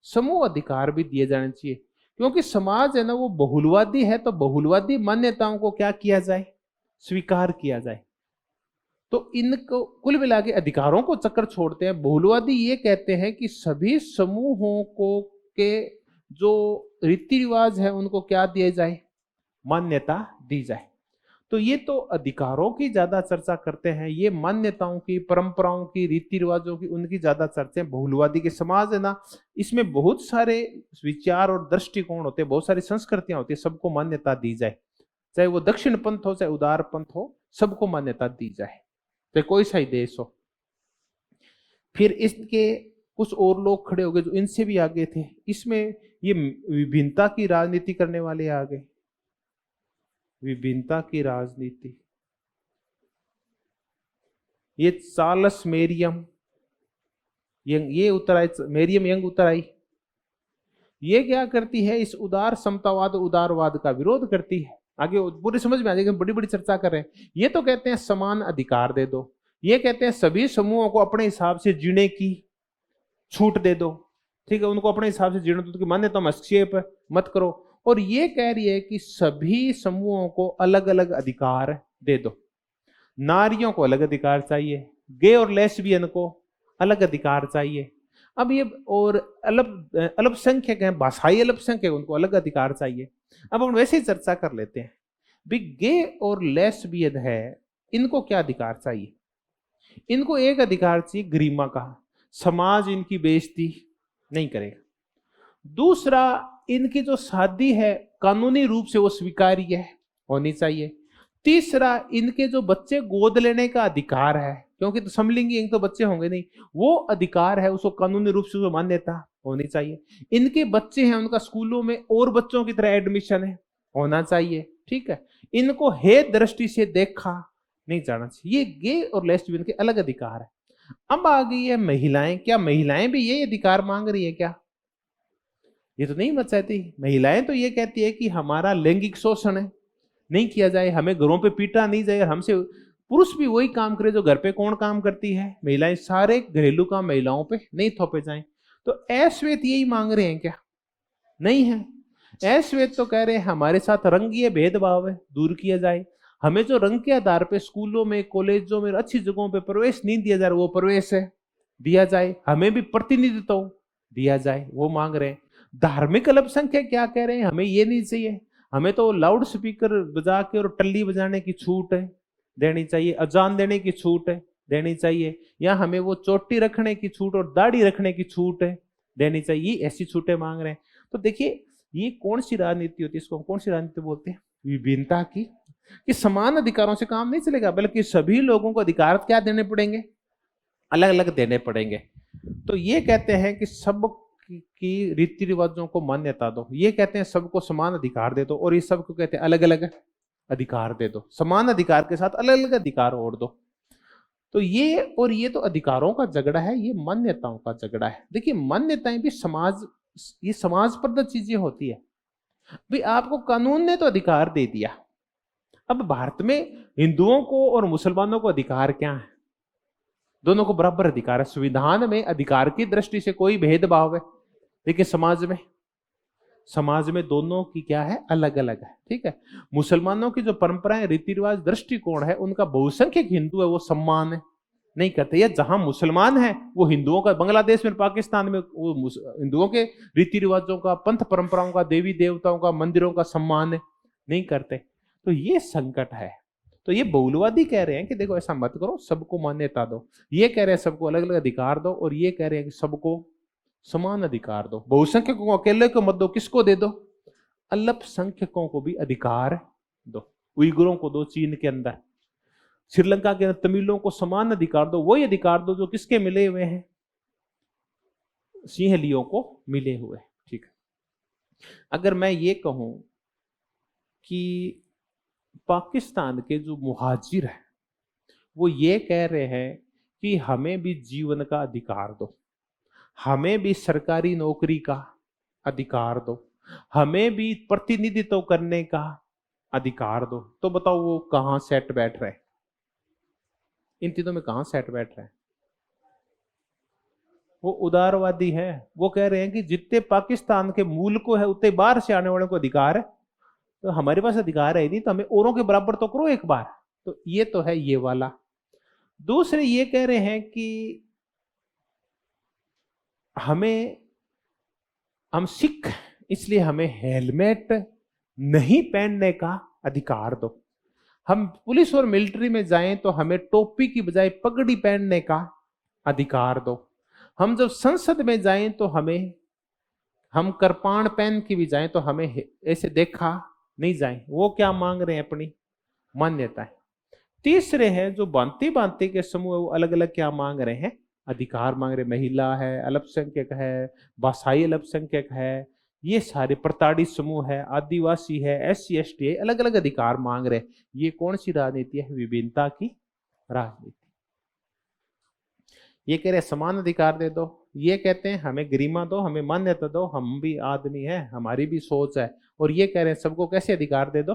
समूह अधिकार भी दिए जाने चाहिए। क्योंकि समाज है ना वो बहुलवादी है, तो बहुलवादी मान्यताओं को क्या किया जाए? स्वीकार किया जाए। तो इनको कुल मिला के अधिकारों को चक्कर छोड़ते हैं। बहुलवादी ये कहते हैं कि सभी समूहों को के जो रीति रिवाज है उनको क्या दिया जाए? मान्यता दी जाए। तो ये तो अधिकारों की ज्यादा चर्चा करते हैं, ये मान्यताओं की, परंपराओं की, रीति रिवाजों की, उनकी ज्यादा चर्चा। बहुलवादी के समाज है ना, इसमें बहुत सारे विचार और दृष्टिकोण होते हैं, बहुत सारी संस्कृतियां होती है, सबको मान्यता दी जाए, चाहे वो दक्षिण पंथ हो चाहे उदार पंथ हो, सबको मान्यता दी जाए, चाहे कोई सा ही देश हो। फिर इसके कुछ और लोग खड़े हो गए जो इनसे भी आगे थे, इसमें ये विभिन्नता की राजनीति करने वाले आ गए। विभिन्नता की राजनीति, ये चार्ल्स मेरियम यंग ये उतर आई, मेरियम यंग उतर आई। ये क्या करती है? इस उदार समतावाद उदारवाद का विरोध करती है। आगे पूरी समझ में आ जाएगी, बड़ी बड़ी चर्चा कर रहे हैं। ये तो कहते हैं समान अधिकार दे दो, ये कहते हैं सभी समूहों को अपने हिसाब से जीने की छूट दे दो, ठीक है, उनको अपने हिसाब से जीने दो, तो मान्यता में हस्तक्षेप मत करो। और ये कह रही है कि सभी समूहों को अलग अलग अधिकार दे दो। नारियों को अलग अधिकार चाहिए, गे और लेस्बियन को अलग अधिकार चाहिए। अब ये और अल्पसंख्यक हैं, भाषाई अल्पसंख्यक, उनको अलग अधिकार चाहिए। अब हम वैसे ही चर्चा कर लेते हैं, भी गे और लेस्बियन है, इनको क्या अधिकार चाहिए? इनको एक अधिकार चाहिए गरिमा का, समाज इनकी बेइज्जती नहीं करेगा। दूसरा, इनकी जो शादी है कानूनी रूप से वो स्वीकार्य होनी चाहिए। तीसरा, इनके जो बच्चे गोद लेने का अधिकार है, क्योंकि तो समलिंगी इनके तो बच्चे होंगे नहीं, वो अधिकार है, उसको कानूनी रूप से मान्यता होनी चाहिए। इनके बच्चे हैं, उनका स्कूलों में और बच्चों की तरह एडमिशन है होना चाहिए, ठीक है। इनको हेय दृष्टि से देखा नहीं जाना चाहिए। ये गे और लेस्बियन के अलग अधिकार है। अब आ गई है महिलाएं। क्या महिलाएं भी ये अधिकार मांग रही है क्या? ये तो नहीं मत चाहती। महिलाएं तो ये कहती है कि हमारा लैंगिक शोषण है, नहीं किया जाए, हमें घरों पे पीटा नहीं जाए, हमसे पुरुष भी वही काम करे जो घर पे कौन काम करती है, महिलाएं, सारे घरेलू काम महिलाओं पे नहीं थोपे जाएं। तो अश्वेत यही मांग रहे हैं क्या? नहीं है। अश्वेत तो कह रहे हैं हमारे साथ रंगीय भेदभाव है, दूर किया जाए, हमें जो रंग के आधार पे स्कूलों में, कॉलेजों में, अच्छी जगहों पे प्रवेश नहीं दिया जा रहा, वो प्रवेश है दिया जाए, हमें भी प्रतिनिधित्व दिया जाए, वो मांग रहे हैं। धार्मिक अल्पसंख्यक क्या कह रहे हैं? हमें ये नहीं चाहिए, हमें तो लाउड स्पीकर बजा के और टल्ली बजाने की छूट है देनी चाहिए, अजान देने की छूट है देनी चाहिए, या हमें वो चोटी रखने की छूट और दाढ़ी रखने की छूट है देनी चाहिए। ऐसी छूटें मांग रहे हैं। तो देखिए ये कौन सी राजनीति होती है, इसको हम कौन सी राजनीति बोलते हैं? विभिन्नता की। कि समान अधिकारों से काम नहीं चलेगा, बल्कि सभी लोगों को अधिकार क्या देने पड़ेंगे? अलग अलग देने पड़ेंगे। तो ये कहते हैं कि सब की रीति रिवाजों को मान्यता दो, ये कहते हैं सबको समान अधिकार दे दो, और ये सबको कहते हैं अलग अलग अधिकार दे दो, समान अधिकार के साथ अलग अलग अधिकार और दो। तो ये और ये तो अधिकारों का झगड़ा है, ये मान्यताओं का झगड़ा है। देखिए मान्यताएं भी समाज, ये समाज प्रदत्त चीजें होती है। भाई आपको कानून ने तो अधिकार दे दिया, अब भारत में हिंदुओं को और मुसलमानों को अधिकार क्या है? दोनों को बराबर अधिकार है। संविधान में अधिकार की दृष्टि से कोई भेदभाव है, लेकिन समाज में दोनों की क्या है? अलग अलग है, ठीक है। मुसलमानों की जो परंपराएं, रीति रिवाज, दृष्टिकोण है, उनका बहुसंख्यक हिंदू है वो सम्मान नहीं करते। या जहां मुसलमान है वो हिंदुओं का, बांग्लादेश में, पाकिस्तान में, वो हिंदुओं के रीति रिवाजों का, पंथ परंपराओं का, देवी देवताओं का, मंदिरों का सम्मान नहीं करते। तो ये संकट है। तो ये बहुलवादी कह रहे हैं कि देखो ऐसा मत करो, सबको मान्यता दो। ये कह रहे हैं सबको अलग अलग अधिकार दो, और ये कह रहे हैं कि सबको समान अधिकार दो। बहुसंख्यकों को अकेले को मत दो, किसको दे दो? अल्पसंख्यकों को भी अधिकार दो। उइगुरों को दो चीन के अंदर, श्रीलंका के अंदर तमिलों को समान अधिकार दो, वही अधिकार दो जो किसके मिले हुए हैं, सिंहलियों को मिले हुए। ठीक है, अगर मैं ये कहूं कि पाकिस्तान के जो मुहाजिर हैं वो ये कह रहे हैं कि हमें भी जीवन का अधिकार दो, हमें भी सरकारी नौकरी का अधिकार दो, हमें भी प्रतिनिधित्व करने का अधिकार दो, तो बताओ वो कहां सेट बैठ रहे हैं? इन तीनों में कहां सेट बैठ रहे हैं? वो उदारवादी है। वो कह रहे हैं कि जितने पाकिस्तान के मूल को है उतने बाहर से आने वालों को अधिकार है, तो हमारे पास अधिकार है नहीं, तो हमें औरों के बराबर तो करो एक बार। तो ये तो है ये वाला। दूसरे ये कह रहे हैं कि हम सिख इसलिए हमें हेलमेट नहीं पहनने का अधिकार दो, हम पुलिस और मिलिट्री में जाएं तो हमें टोपी की बजाय पगड़ी पहनने का अधिकार दो, हम जब संसद में जाएं तो हम कृपाण पहन के भी जाएं तो हमें ऐसे देखा नहीं जाए। वो क्या मांग रहे हैं? अपनी मान्यता है। तीसरे हैं जो भांति भांति के समूह, वो अलग अलग क्या मांग रहे हैं? अधिकार मांग रहे। महिला है, अल्पसंख्यक है, भाषाई अल्पसंख्यक है, ये सारे प्रताड़ित समूह है, आदिवासी है, SC ST है, अलग अलग अधिकार मांग रहे। ये कौन सी राजनीति है? विभिन्नता की राजनीति। ये कह रहे समान अधिकार दे दो, ये कहते हैं हमें गरिमा दो, हमें मान्यता दो, हम भी आदमी है, हमारी भी सोच है। और ये कह रहे हैं सबको कैसे अधिकार दे दो?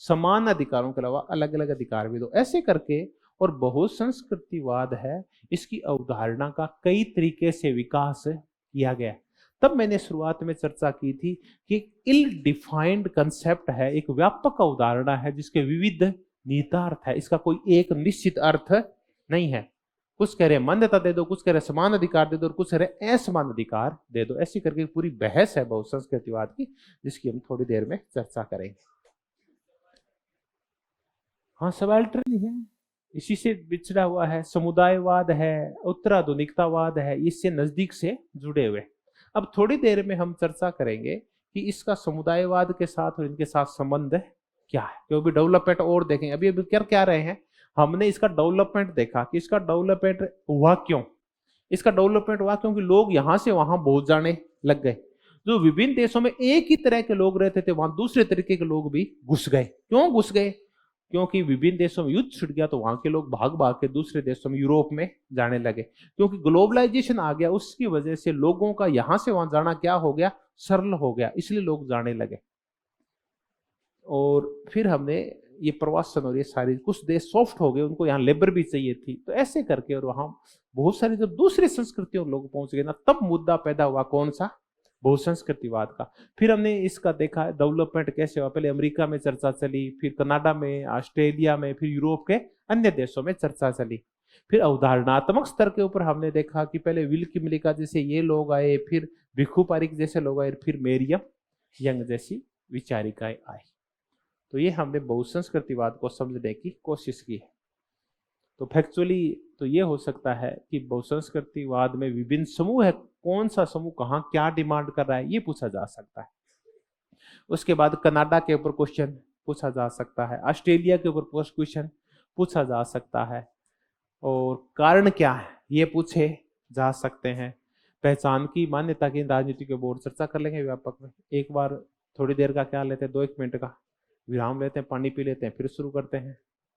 समान अधिकारों के अलावा अलग अलग अधिकार भी दो। ऐसे करके, और बहुसंस्कृतिवाद है, इसकी अवधारणा का कई तरीके से विकास किया गया। तब मैंने शुरुआत में चर्चा की थी कि इल डिफाइंड कंसेप्ट है, एक व्यापक अवधारणा है जिसके विविध निहितार्थ है, इसका कोई एक निश्चित अर्थ नहीं है। कुछ कह रहे मान्यता दे दो, कुछ कह रहे समान अधिकार दे दो, और कुछ कह रहे असमान अधिकार दे दो। ऐसी करके पूरी बहस है बहुसंस्कृतिवाद की, जिसकी हम थोड़ी देर में चर्चा करेंगे। हाँ, सबाल्टर्न है, इसी से बिछड़ा हुआ है, समुदायवाद है, उत्तराधुनिकतावाद है, इससे नजदीक से जुड़े हुए। अब थोड़ी देर में हम चर्चा करेंगे कि इसका समुदायवाद के साथ और इनके साथ संबंध क्या है, क्योंकि डेवलपमेंट और देखेंगे। अभी कर क्या रहे हैं, हमने इसका डेवलपमेंट देखा कि इसका डेवलपमेंट हुआ क्यों। इसका डेवलपमेंट हुआ क्योंकि लोग यहां से वहां बहुत जाने लग गए। जो विभिन्न देशों में एक ही तरह के लोग रहते थे, वहां दूसरे तरीके के लोग भी घुस गए। क्यों घुस गए? क्योंकि विभिन्न देशों में युद्ध छिड़ गया, तो वहां के लोग भाग भाग के दूसरे देशों में, यूरोप में जाने लगे। क्योंकि ग्लोबलाइजेशन आ गया, उसकी वजह से लोगों का यहां से वहां जाना क्या हो गया? सरल हो गया, इसलिए लोग जाने लगे। और फिर हमने ये प्रवासन और ये सारी, कुछ देश सॉफ्ट हो गए, उनको यहाँ लेबर भी चाहिए थी, तो ऐसे करके, और वहां बहुत सारी जब दूसरी संस्कृतियों लोग पहुंच गए ना, तब मुद्दा पैदा हुआ कौन सा? बहुसंस्कृतिवाद का। फिर हमने इसका देखा डेवलपमेंट कैसे हुआ। पहले अमेरिका में चर्चा चली, फिर कनाडा में, ऑस्ट्रेलिया में, फिर यूरोप के अन्य देशों में चर्चा चली। फिर अवधारणात्मक स्तर के ऊपर हमने देखा कि पहले विल्की मिलिका जैसे ये लोग आए, फिर भिखू पारिक जैसे लोग आए, फिर मेरियम यंग जैसी विचारिकाएं आई। तो ये हमने बहुसंस्कृतिवाद को समझने की कोशिश की है। तो फैक्चुअली तो ये हो सकता है कि बहुसंस्कृतिवाद में विभिन्न समूह है, कौन सा समूह कहाँ क्या डिमांड कर रहा है, ये पूछा जा सकता है। उसके बाद कनाडा के ऊपर क्वेश्चन पूछा जा सकता है, ऑस्ट्रेलिया के ऊपर क्वेश्चन पूछा जा सकता है, और कारण क्या है ये पूछे जा सकते हैं। पहचान की मान्यता की राजनीति के बोर्ड चर्चा कर लेंगे व्यापक में। एक बार थोड़ी देर का क्या लेते हैं, 2-1 मिनट का विराम लेते हैं, पानी पी लेते हैं, फिर शुरू करते हैं।